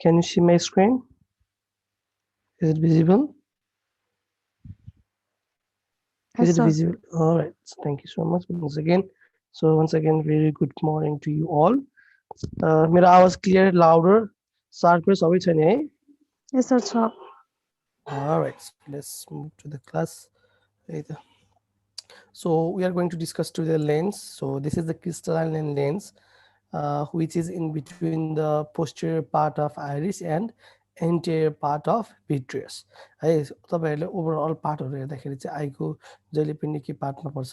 Can you see my screen? Is it visible? Is Yes, it sir. visible? All right. Thank you so much once again. So once again, very good morning to you all. मेरो आवाज clear, louder, sharper सबै छ नि है? Yes, sir. Sir. All right. So let's move to the class. है त। So we are going to discuss to the lens. So this is the crystalline lens, which is in between the posterior part of iris and anterior part of vitreous. है तपाईहरुले overall पार्टहरु हेर्दाखेरि चाहिँ आइको जहिले पनि के पार्टमा पर्छ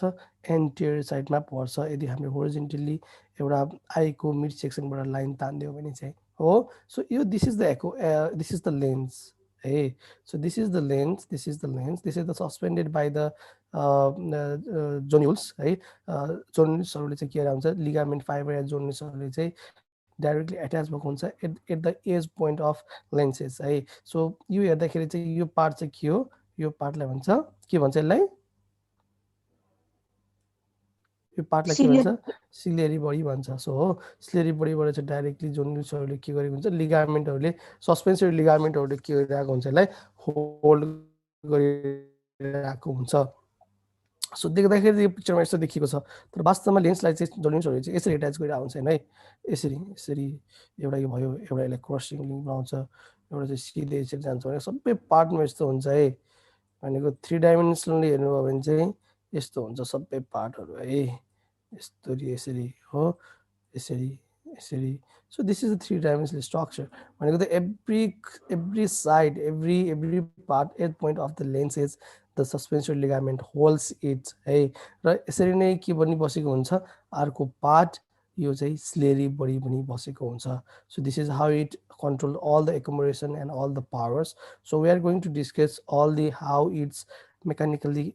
एन्टिरियर साइडमा पर्छ यदि हामीले होरिजोन्टली एउटा आइको मिड सेक्सनबाट लाइन तान्दियौ भने चाहिँ हो सो यो दिस इज द लेन्स है so this is the suspended by the जोन्युल्स है जोन्युल्सहरुले चाहिँ के हुन्छ लिगामेन्ट फाइबर या जोन्युल्सहरुले चाहिँ डाइरेक्टली एट्याच भएको हुन्छ at the edge point of lenses है सो यो हेर्दाखेरि चाहिँ यो पार्ट चाहिँ के हो यो पार्टलाई भन्छ के भन्छ यसलाई यो पार्टलाई के भन्छ सिलेरी बडी भन्छ सो हो सिलेरी बडीबाट चाहिँ डाइरेक्टली जोन्युल्सहरुले के गरेको हुन्छ लिगामेन्टहरुले सस्पेन्सरी लिगामेन्टहरुले के गरिरहेको हुन्छ यसलाई होल्ड गरिरहेको हुन्छ सो देख्दाखेरि यो पिक्चरमा यस्तो देखिएको छ तर वास्तवमा लेन्सलाई चाहिँ जोन्युल्सहरुले चाहिँ यसरी एट्याच गरिरहेको हुन्छ है यसरी यसरी एउटा यो भयो एउटा यसलाई क्रसिङ लिङ्क बनाउँछ एउटा चाहिँ सिधै यसरी जान्छ भने सबै पार्टमा यस्तो हुन्छ है भनेको 3 डाइमेन्सनली हेर्नुभयो भने चाहिँ यस्तो हुन्छ सबै पार्टहरु है यसरी यसरी हो यसरी यसरी so this is a 3 dimensional structure भनेको त every side every part at point of the lens is the suspensory ligament holds it है र यसरी नै के पनि बसेको हुन्छ अर्को पार्ट यो चाहिँ स्लेरी बडी पनि बसेको हुन्छ so this is how it control all the accumulation and all the powers so we are going to discuss all the how it's mechanically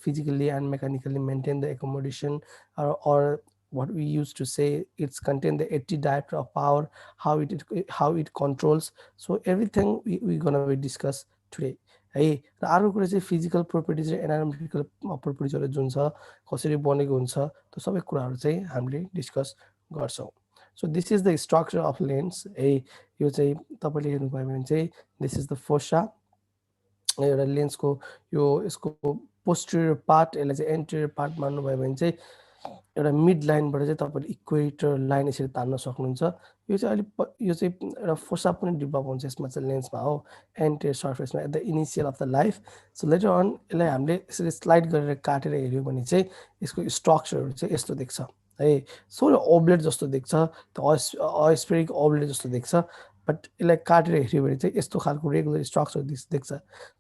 physically and mechanically maintain the accommodation or what we used to say it's contain the 80 diopter of power how it controls so everything we gonna be discuss today है र अर्को कुरा चाहिँ physical properties र anatomical प्रोपर्टिजहरु जुन छ कसरी बनेको हुन्छ त्यो सबै कुराहरु चाहिँ हामीले डिस्कस गर्छौं so this is the structure of lens है यो चाहिँ तपाईले हेर्नु भयो भने चाहिँ दिस इज द फोसा एउटा लेन्सको यो यसको पोस्टेरियर पार्ट यसलाई चाहिँ एन्टेरियर पार्ट मान्नु भयो भने चाहिँ एउटा मिड लाइनबाट चाहिँ तपाईले इक्वेटर लाइन यसरी तान्न सक्नुहुन्छ यो चाहिँ अलि यो चाहिँ एउटा फोसा पनि डेभलप हुन्छ यसमा चाहिँ लेन्समा हो एन्टेरियर सर्फेसमा at the initial of the life so later on यसलाई हामीले यसरी स्लाइड गरेर काटेर हेर्यो भने चाहिँ यसको स्ट्रक्चरहरू चाहिँ यस्तो देख्छ है सो ओब्लेट जस्तो देख्छ अस्फेरिक ओब्लेट जस्तो देख्छ बट यसलाई काटेर हेर्यो भने चाहिँ यस्तो खालको रेगुलर स्ट्रक्चर देख्छ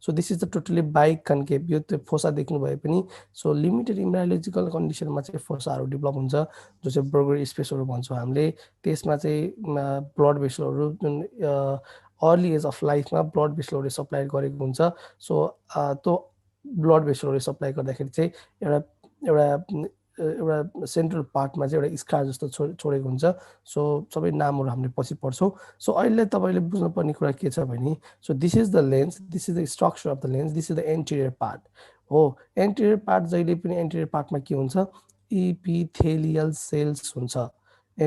so this is the totally by concave यो त्यो फोसा देख्नु भए पनि सो लिमिटेड इम्ब्रायोलोजिकल कन्डिसनमा चाहिँ फोसाहरू डेभलप हुन्छ जो चाहिँ बर्गर स्पेसहरू भन्छौँ हामीले त्यसमा चाहिँ ब्लड भेसलहरू जुन अर्ली एज अफ लाइफमा ब्लड भेसलहरूले सप्लाई गरेको हुन्छ सो त्यो ब्लड भेसलहरूले सप्लाई गर्दाखेरि चाहिँ एउटा एउटा सेन्ट्रल पार्टमा चाहिँ एउटा स्कार जस्तो छोडेको हुन्छ सो सबै नामहरू हामीले पछि पढ्छौँ सो अहिले तपाईँले बुझ्नुपर्ने कुरा के छ भने so this is the lens this is the structure of the lens this is the interior part हो एन्टेरियर पार्ट जहिले पनि एन्टेरियर पार्टमा के हुन्छ इपिथेलियल सेल्स हुन्छ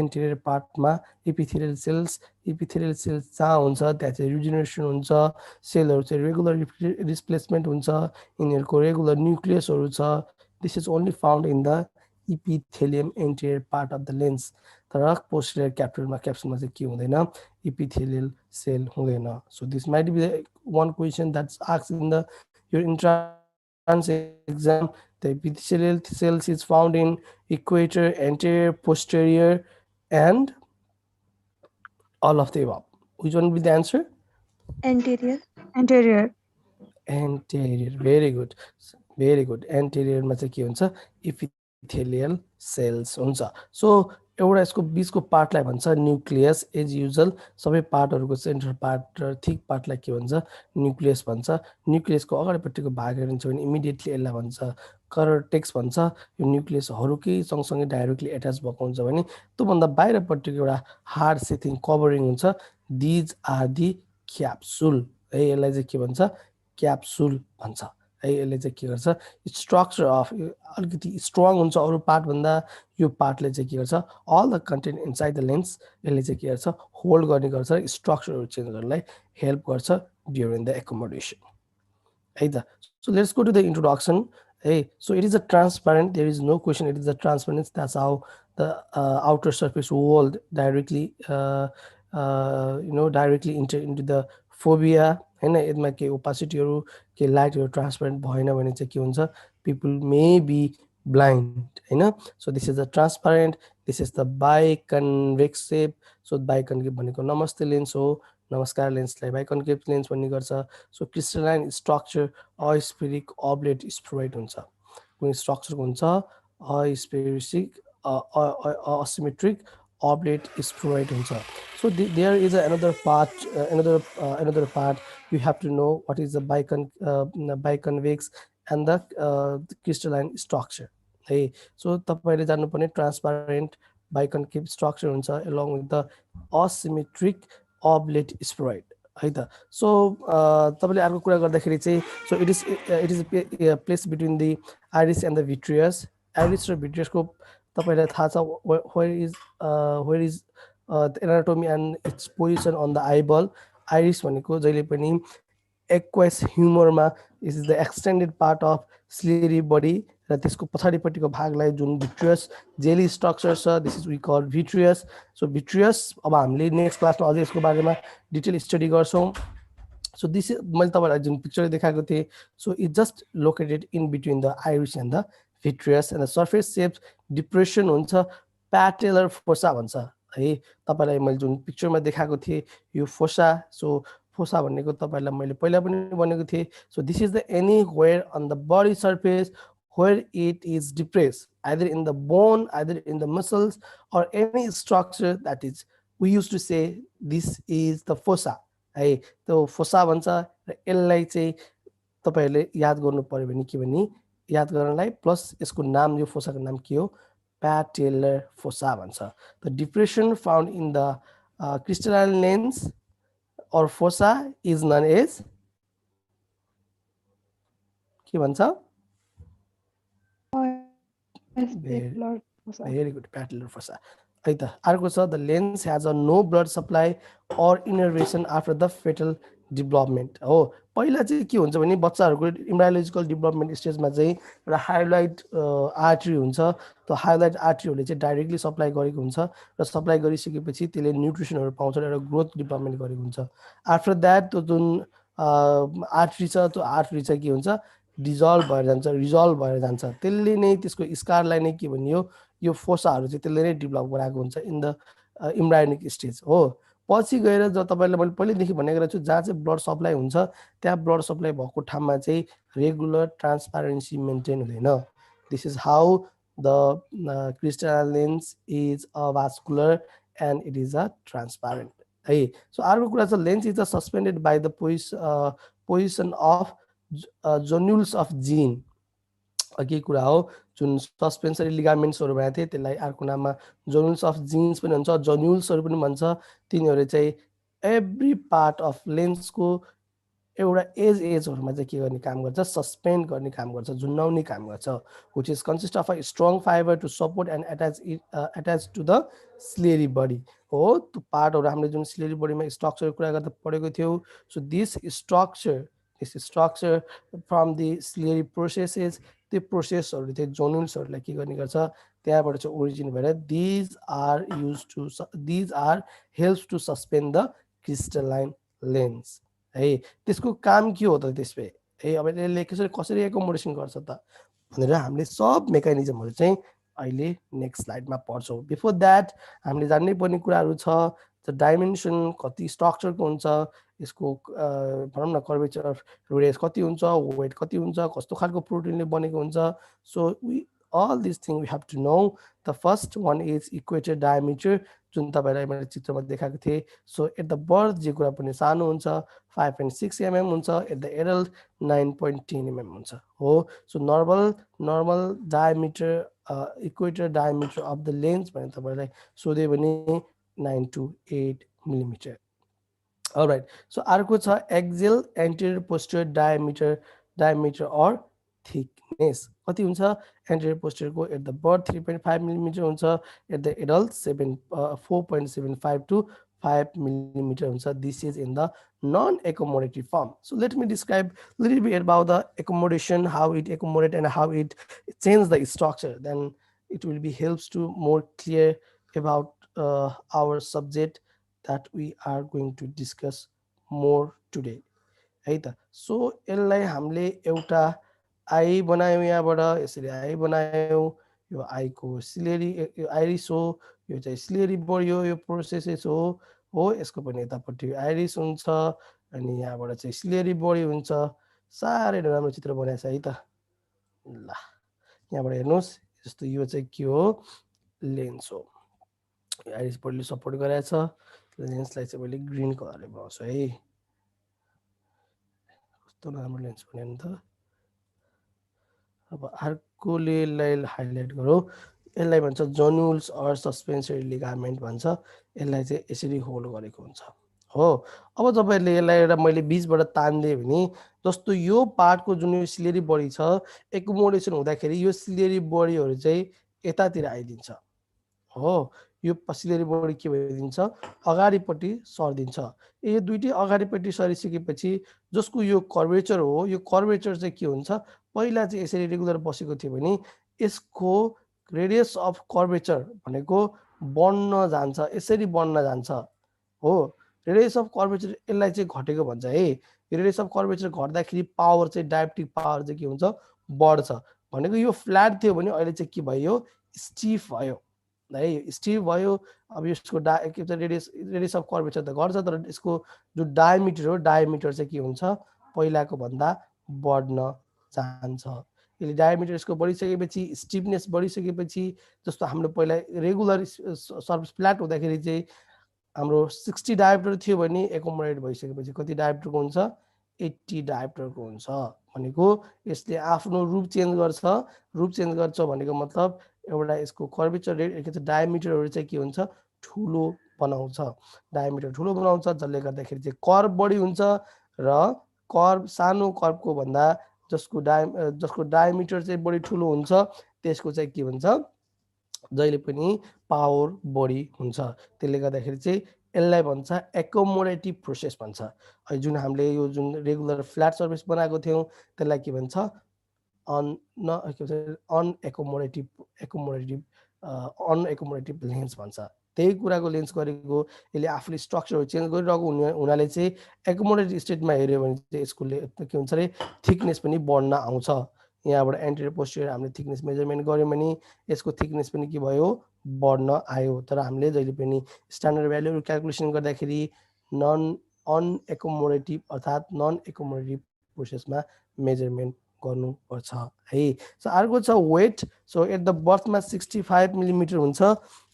एन्टेरियर पार्टमा इपिथेलियल सेल्स जहाँ हुन्छ त्यहाँ चाहिँ रिजेनेरेसन हुन्छ सेलहरू चाहिँ रेगुलर रिप्लेसमेन्ट हुन्छ यिनीहरूको रेगुलर न्युक्लियसहरू छ this is only found in the epithelium anterior part of the lens तर posterior क्याप्सुलमा चाहिँ के हुँदैन epithelial cell हुँदैन so this might be the one question that's asked in the your entrance exam the epithelial cells is found in equator anterior posterior and all of the above which one will be the answer Anterior. very good anterior मा चाहिँ के हुन्छ epithelial cells हुन्छ so एउटा यसको बीचको पार्टलाई भन्छ nucleus as usual सबै पार्टहरुको सेन्ट्रल पार्ट र थिक पार्टलाई के भन्छ न्युक्लियस भन्छ न्युक्लियसको अगाडिपट्टिको भाग हेर्नुहुन्छ भने इमिडिएटली यसलाई भन्छ करोटेक्स भन्छ यो न्युक्लियसहरुकै सँगसँगै डाइरेक्टली एट्याच भएको हुन्छ भने त्योभन्दा बाहिरपट्टिको एउटा हार्ड सेथिङ कभरिङ हुन्छ दिज आर दि क्याप्सुल है यसलाई चाहिँ के भन्छ क्याप्सुल भन्छ है यसले चाहिँ के गर्छ स्ट्रक्चर अफ अलिकति स्ट्रङ हुन्छ अरू पार्ट भन्दा यो पार्टले चाहिँ के गर्छ all the content inside the lens यसले चाहिँ के गर्छ होल्ड गर्ने गर्छ स्ट्रक्चरहरू चेन्ज गर्नलाई हेल्प गर्छ ड्युरिङ द एकोमोडेसन है त so let's go to the introduction है so it is a transparent there is no question it is a transparent that's how the outer surface world directly directly inter into the phobia होइन यसमा केही ओपासिटीहरू केही लाइटहरू transparent भएन भने चाहिँ के हुन्छ पिपुल मे बी ब्लाइन्ड होइन so this is the transparent this is the biconvex shape so biconvex भनेको नमस्ते लेन्स हो नमस्कार लेन्सलाई बाइकन्भेक्स लेन्स भन्ने गर्छ सो क्रिस्टलाइन स्ट्रक्चर अस्फेरिक अब्लेट स्फेरोइड हुन्छ कुनै स्ट्रक्चरको हुन्छ अस्फेरिक असिमेट्रिक oblate spheroid हुन्छ so there is another part another part you have to know what is the biconvex and the crystalline structure है so तपाईले जान्नुपर्ने ट्रान्सप्यारेन्ट बाइकन्केभ स्ट्रक्चर हुन्छ along with the asymmetric oblate spheroid है त so तपाईले अर्को कुरा गर्दाखेरि चाहिँ so it is place between the iris and the vitreous iris र भिट्रियसको तपाईलाई थाहा छ where is the anatomy and its position on the eyeball iris भनेको जहिले पनि एक्वास ह्युमरमा is the extended part of ciliary body र त्यसको पछाडिपट्टिको भागलाई जुन भिट्रियस जेली स्ट्रक्चर छ this is we call vitreous so vitreous अब हामीले नेक्स्ट क्लासमा अझै यसको बारेमा डिटेल स्टडी गर्छौँ सो दिस मैले तपाईँलाई जुन पिक्चर देखाएको थिएँ so it just located in between the iris and the vitreous and the surface shape depression हुन्छ प्याटेलर फोसा भन्छ है तपाईँलाई मैले जुन पिक्चरमा देखाएको थिएँ यो फोसा सो फोसा भनेको तपाईँलाई मैले पहिला पनि भनेको थिएँ so this is the anywhere on the body surface where it is depressed either in the bone either in the muscles or any structure that is we used to say this is the fossa है त्यो fossa भन्छ र यसलाई चाहिँ तपाईहरुले याद गर्नु पर्यो भने के भन्ने याद गर्नलाई प्लस यसको नाम यो फोसाको नाम के हो patellar fossa भन्छ the depression found in the crystalline lens or fossa is known as के भन्छ very good patellar fossa है त अर्को छ the lens has a no blood supply or innervation after the fetal development हो पहिला चाहिँ के हुन्छ भने बच्चाहरुको इम्ब्रायोलोजिकल डेभलपमेन्ट स्टेजमा चाहिँ एउटा हाइलाइट आर्टरी हुन्छ त्यो हाइलाइट आर्टरीहरुले चाहिँ डाइरेक्टली सप्लाई गरेको हुन्छ र सप्लाई गरिसकेपछि त्यसले न्युट्रिसनहरु पाउँछ र एउटा ग्रोथ डेभलपमेन्ट गरेको हुन्छ आफ्टर दैट त्यो जुन आर्टरी छ त्यो आर्टरी चाहिँ के हुन्छ डिजल्भ भएर जान्छ रिजल्भ भएर जान्छ त्यसले नै त्यसको स्कारलाई नै के भनियो यो फोसाहरु चाहिँ त्यसले नै डेभलप गराएको हुन्छ इन द इम्ब्रायोनिक स्टेज हो पछि गएर जब तपाईलाई मैले पहिलेदेखि भनेको छु जहाँ चाहिँ ब्लड सप्लाई हुन्छ त्यहाँ ब्लड सप्लाई भएको ठाउँमा चाहिँ रेगुलर ट्रान्सप्यारेन्सी मेन्टेन हुँदैन this is how the crystal lens is avascular and it is a transparent है सो अर्को कुरा छ lens is a suspended by the position of zonules of Zinn के कुरा हो जुन सस्पेन्सरी लिगामेन्ट्सहरु भएका थिए त्यसलाई अर्को नाममा जोन्युल्स अफ जिन्स पनि भन्छ जोन्युल्सहरु पनि भन्छ तिनीहरु चाहिँ एभ्री पार्ट अफ लेन्सको एउटा एजहरुमा चाहिँ के गर्ने काम गर्छ सस्पेन्ड गर्ने काम गर्छ झुन्नाउने काम गर्छ which is consist of a strong fiber to support and attach to the ciliary body हो त्यो पार्टहरु हामीले जुन स्लेरी बडीमा स्ट्रक्चर कुरा गर्दा पढेको थियौ so this structure from the slurry processes त्यो प्रोसेसहरुले चाहिँ जोन्युल्सहरुलाई के गर्ने गर्छ त्यहाँबाट चाहिँ ओरिजिन भएर these are helps to suspend the crystalline lens है त्यसको काम के हो त त्यसले है अब यसले कसरी एकोमोडेसन गर्छ त भनेर हामीले सब मेकानिजमहरु चाहिँ अहिले नेक्स्ट स्लाइडमा पढ्छौँ बिफोर दैट हामीले जान्नै पर्ने कुराहरु छ द डाइमेन्सन कति स्ट्रक्चरको हुन्छ यसको भनौं न कर्वेचर रेडियस कति हुन्छ वेट कति हुन्छ कस्तो खालको प्रोटिनले बनेको हुन्छ so we all these things we have to know the first one is equator diameter जुन तपाईलाई मैले चित्रमा देखाएको थिए सो एट द बर्थ जे कुरा पनि सानो हुन्छ 5.6 mm हुन्छ एट द एडल्ट 9.10 mm हुन्छ हो so normal diameter equator diameter of the lens भने तपाईलाई सोध्यो भने 9 to 8 mm alright so अर्को छ axial anterior posterior diameter diameter or thickness कति हुन्छ एन्टेरियर पोस्टेरियरको एट द बर्थ 3.5 मिलिमिटर हुन्छ at the adult 4.75 to 5 millimeter हुन्छ this is in the non-accommodative form. So let me describe a little bit about the accommodation, how it accommodate and how it change the structure, then it will be helps to more clear about our subject that we are going to discuss more today है त so यसलाई हामीले एउटा I बनायौँ यहाँबाट यसरी I बनायौँ यो आईको सिलेरी यो आइरिस हो यो चाहिँ सिलेरी बढ्यो यो प्रोसेसेस हो यसको पनि यतापट्टि आइरिस हुन्छ अनि यहाँबाट चाहिँ सिलेरी बढी हुन्छ साह्रै राम्रो चित्र बनाएछ है त ल यहाँबाट हेर्नुहोस् जस्तो यो चाहिँ के हो लेन्स हो आइरिस बडीले सपोर्ट गराएछ लेन्सलाई चाहिँ मैले ग्रीन कलरले बनाउँछु है कस्तो राम्रो लेन्स बनायो नि त अब अर्कोले यसलाई हाइलाइट गरौँ यसलाई भन्छ जनुल्स अर सस्पेन्सरी लिगामेन्ट भन्छ यसलाई चाहिँ यसरी होल्ड गरेको हुन्छ हो अब तपाईँहरूले यसलाई एउटा मैले बिचबाट तान्दिएँ भने जस्तो यो पार्टको जुन यो सिलेरी बडी छ एकोमोडेसन हुँदाखेरि यो सिलेरी बडीहरू चाहिँ यतातिर आइदिन्छ हो यो सिलेरी बडी के भइदिन्छ अगाडिपट्टि सर्दिन्छ यो दुईटै अगाडिपट्टि सरिसकेपछि जसको यो कर्वेचर हो यो कर्वेचर चाहिँ के हुन्छ पहिला चाहिँ यसरी रेगुलर बसेको थियो भने यसको रेडियस अफ कर्वेचर भनेको बढ्न जान्छ यसरी बढ्न जान्छ हो रेडियस अफ कर्वेचर यसलाई चाहिँ घटेको भन्छ है रेडियस अफ कर्वेचर घट्दाखेरि पावर चाहिँ डायप्टिक पावर चाहिँ के हुन्छ बढ्छ भनेको यो फ्ल्याट थियो भने अहिले चाहिँ के भयो स्टिफ भयो है स्टिफ भयो अब यसको रेडियस अफ कर्वेचर त घट्छ तर यसको जो डायमिटर हो डायमिटर चाहिँ के हुन्छ पहिलाको भन्दा बढ्न जान्छ यसले डायमिटर यसको बढिसकेपछि स्टिफनेस बढिसकेपछि जस्तो हाम्रो पहिला रेगुलर सर्फेस फ्ल्याट हुँदाखेरि चाहिँ हाम्रो 60 डायप्टर थियो भने एकोमोडेट भइसकेपछि कति डायप्टरको हुन्छ 80 डायप्टरको हुन्छ भनेको यसले आफ्नो रूप चेन्ज गर्छ भनेको मतलब एउटा यसको कर्वेचर रेट डायमिटरहरू चाहिँ के हुन्छ ठुलो बनाउँछ डायमिटर ठुलो बनाउँछ जसले गर्दाखेरि चाहिँ कर्व बढी हुन्छ र कर्व सानो कर्वको भन्दा जसको डायमिटर चाहिँ बढी ठुलो हुन्छ त्यसको चाहिँ के हुन्छ जहिले पनि पावर बढी हुन्छ त्यसले गर्दाखेरि चाहिँ यसलाई भन्छ एकोमोडेटिभ प्रोसेस भन्छ जुन हामीले यो जुन रेगुलर फ्ल्याट सर्फेस बनाएको थियौँ त्यसलाई के भन्छ अनएकोमोडेटिभ लेन्स भन्छ त्यही कुराको लेन्स गरेको यसले आफूले स्ट्रक्चरहरू चेन्ज गरिरहेको हुनाले चाहिँ एकोमोडेटिभ स्टेटमा हेऱ्यो भने चाहिँ यसको के हुन्छ अरे थिकनेस पनि बढ्न आउँछ यहाँबाट एन्टेरियर पोस्टेरियर हामीले थिकनेस मेजरमेन्ट गऱ्यौँ भने यसको थिकनेस पनि के भयो बढ्न आयो तर हामीले जहिले पनि स्ट्यान्डर्ड भ्यालुहरू क्यालकुलेसन गर्दाखेरि अनएकोमोडेटिभ अर्थात् नन एकोमोडेटिभ प्रोसेसमा मेजरमेन्ट गर्नुपर्छ है सो अर्को छ वेट सो एट द बर्थमा 65 मिलिमिटर हुन्छ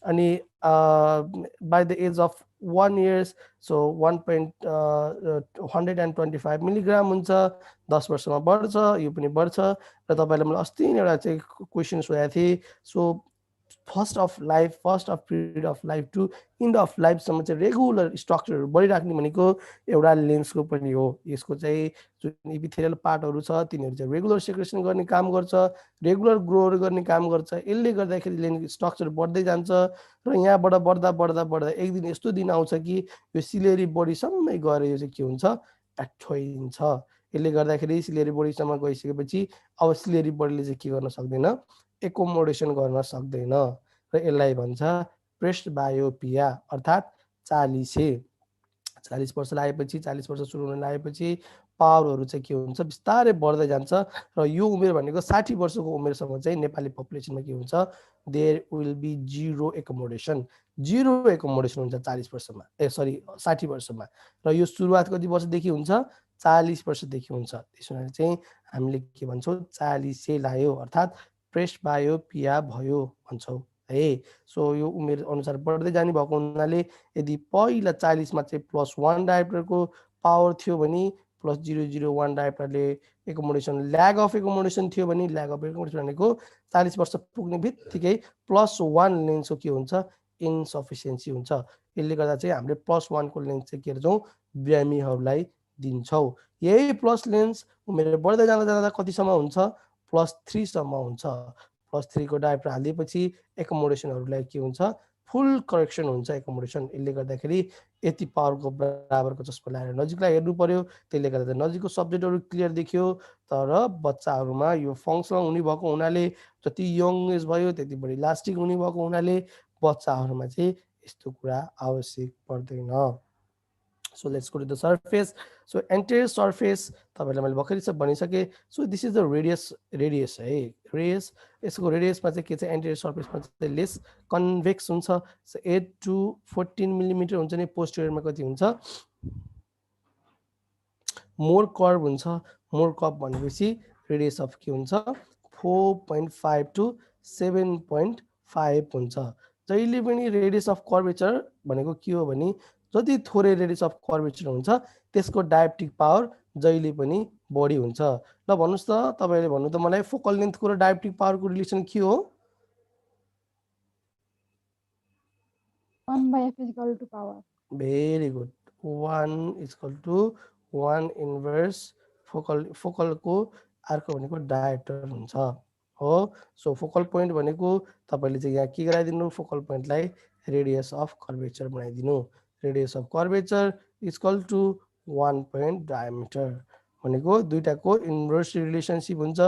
अनि by the age of 1 years so 1.125 milligram हुन्छ 10 वर्षमा बढ्छ यो पनि बढ्छ र तपाईँलाई मैले अस्ति नै एउटा चाहिँ क्वेसन सोधेको थिएँ so first of period of life to end of लाइफसम्म चाहिँ रेगुलर स्ट्रक्चरहरू बढिराख्ने भनेको एउटा लेन्सको पनि हो यसको चाहिँ जुन इपिथेलियल पार्टहरू छ तिनीहरू चाहिँ रेगुलर सेक्रेसन गर्ने काम गर्छ रेगुलर ग्रोहरू गर्ने काम गर्छ यसले गर्दाखेरि लेन्स स्ट्रक्चर बढ्दै जान्छ र यहाँबाट बढ्दा एक दिन यस्तो दिन आउँछ कि यो सिलेरी बडीसम्मै गएर यो चाहिँ के हुन्छ ठोइदिन्छ यसले गर्दाखेरि सिलेरी बडीसम्म गइसकेपछि अब सिलेरी बडीले चाहिँ के गर्न सक्दैन एकोमोडेसन गर्न सक्दैन र यसलाई भन्छ प्रेस्टबायोपिया अर्थात् 40 वर्ष लागेपछि 40 वर्ष सुरु हुन लागेपछि पावरहरू चाहिँ के हुन्छ बिस्तारै बढ्दै जान्छ र यो उमेर भनेको 60 वर्षको उमेरसम्म चाहिँ नेपाली पपुलेसनमा के हुन्छ there will be zero accommodation हुन्छ 40 वर्षमा 60 वर्षमा र यो सुरुवात कति वर्षदेखि हुन्छ 40 वर्षदेखि हुन्छ त्यसैले चाहिँ हामीले के भन्छौँ 40 लाग्यो अर्थात् प्रेस्टबायोपिया भयो भन्छौँ है सो यो उमेर अनुसार बढ्दै जाने भएको हुनाले यदि पहिला 40 मा चाहिँ +1 डायप्टरको पावर थियो भने +001 डायप्टरले एकोमोडेसन ल्याग अफ एकोमोडेसन थियो भने ल्याग अफ एकोमोडेसन भनेको 40 वर्ष पुग्ने बित्तिकै +1 लेन्सको के हुन्छ इन्सफिसियन्सी हुन्छ यसले गर्दा चाहिँ हामीले +1 को लेन्स चाहिँ के गर्छौँ बिरामीहरूलाई दिन्छौ। यही प्लस लेन्स उमेर बढ्दै जाँदा जाँदा कतिसम्म हुन्छ +3 सम्म हुन्छ। +3 को डायोप्टर हालिदिएपछि एकोमोडेसनहरूलाई के हुन्छ फुल करेक्सन हुन्छ एकोमोडेसन। यसले गर्दाखेरि यति पावरको बराबरको चस्मा लगाएर नजिकलाई हेर्नु पर्यो। त्यसले गर्दा नजिकको सब्जेक्टहरू क्लियर देखियो। तर बच्चाहरूमा यो फङ्सनल हुने भएको हुनाले जति यङ एज भयो त्यति बढी लास्टिङ हुने भएको हुनाले बच्चाहरूमा चाहिँ यस्तो कुरा आवश्यक पर्दैन। So let's go to the surface. So anterior surface तपाईहरुलाई मैले भर्खरै सब भनिसके। So this is the radius है radius। यसको रेडियसमा चाहिँ के छ एन्टेरियर सर्फेसमा चाहिँ लेस कन्भेक्स हुन्छ। So 8 to 14 मिलिमिटर हुन्छ नि पोस्टेरियरमा कति हुन्छ मोर कर्व हुन्छ। मोर कर्व भनेपछि रेडियस अफ के हुन्छ 4.5 to 7.5 हुन्छ। जहिले पनि रेडियस अफ कर्वेचर भनेको के हो भने जति थोरै रेडियस अफ कर्वेचर हुन्छ त्यसको डायोप्टिक पावर जहिले पनि बढी हुन्छ। ल भन्नुस् त तपाईले भन्नु त मलाई फोकल लेन्थको र डायोप्टिक पावरको रिलेसन के हो? 1/f is equal to power. Very good. 1 is equal to 1 inverse focal को अर्को भनेको डायोप्टर हुन्छ हो। सो फोकल पोइन्ट भनेको तपाईले चाहिँ यहाँ के गराइदिनु फोकल पोइन्टलाई रेडियस अफ कर्वेचर बनाइदिनु। Radius of curvature is equal to 1 point diameter भनेको दुईटाको इन्भर्स रिलेसनशिप हुन्छ।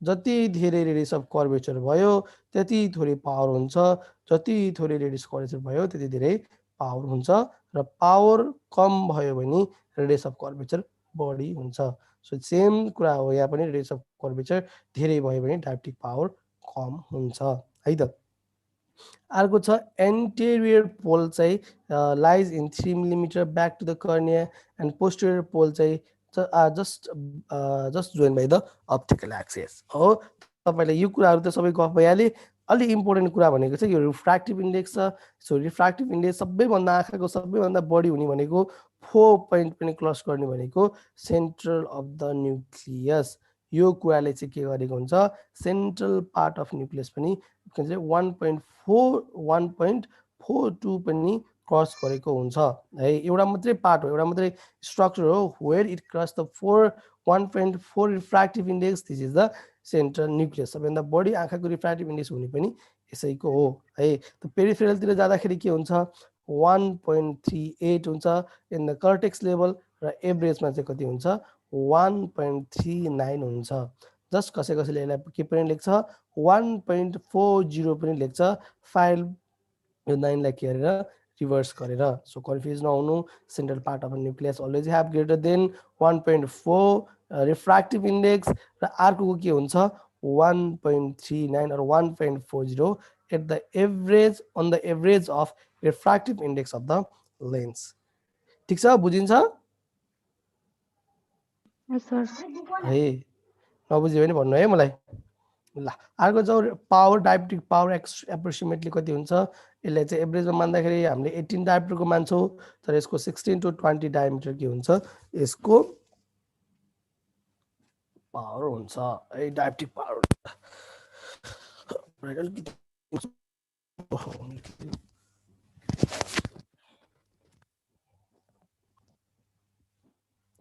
जति धेरै रेडियस अफ कर्वेचर भयो त्यति थोरै पावर हुन्छ। जति थोरै रेडियस कर्वेचर भयो त्यति धेरै पावर हुन्छ र पावर कम भयो भने रेडियस अफ कर्वेचर बढी हुन्छ। सो सेम कुरा हो यहाँ पनि रेडियस अफ कर्वेचर धेरै भयो भने डायोप्टिक पावर कम हुन्छ है त। अर्को छ एन्टेरियर पोल चाहिँ lies in 3 millimetre back to the cornea and posterior pole चाहिँ just join by the optical axis हो। तपाईले यो कुराहरु त सबै गफ भइहाल्यो। अलि इम्पोर्टेन्ट कुरा भनेको चाहिँ यो रिफ्र्याक्टिभ इन्डेक्स छ। सो रिफ्र्याक्टिभ इन्डेक्स सबैभन्दा आँखाको सबैभन्दा बढी हुने भनेको 4 पोइन्ट पनि क्रस गर्ने भनेको सेन्ट्रल अफ द न्युक्लियस। यो कुराले चाहिँ के गरेको हुन्छ सेन्ट्रल पार्ट अफ न्युक्लियस पनि 1.42 पनि क्रस गरेको हुन्छ है। एउटा मात्रै पार्ट हो एउटा मात्रै स्ट्रक्चर हो where it cross the 1.4 refractive index. This is the central nucleus. सबैभन्दा बढी आँखाको रिफ्र्याक्टिभ इन्डेक्स हुने पनि यसैको हो है। त पेरिफेरलतिर जाँदाखेरि के हुन्छ 1.38 हुन्छ इन द कर्टेक्स लेभल र एभरेजमा चाहिँ कति हुन्छ 1.39 हुन्छ। जस्ट कसैले यसलाई के पनि लेख्छ 1.40 पनि लेख्छ फाइल यो 9 लाई के गरेर रिभर्स गरेर। सो कन्फ्युज नहुनु central part of nucleus always have greater than 1.4 refractive index र अर्को के हुन्छ 1.39 or 1.40 at the average on the average of refractive index of the lens। ठीक छ बुझिन्छ? Yes, sir. है नबुझ्यो भने भन्नु है मलाई। ल अर्को चाहिँ पावर डायोप्टिक पावर एप्रोक्सिमेटली कति हुन्छ यसलाई चाहिँ एभरेजमा मान्दाखेरि हामीले 18 डायोप्टरको मान्छौँ तर यसको 16 to 20 डायमिटर के हुन्छ यसको पावर हुन्छ है डायोप्टिक पावर।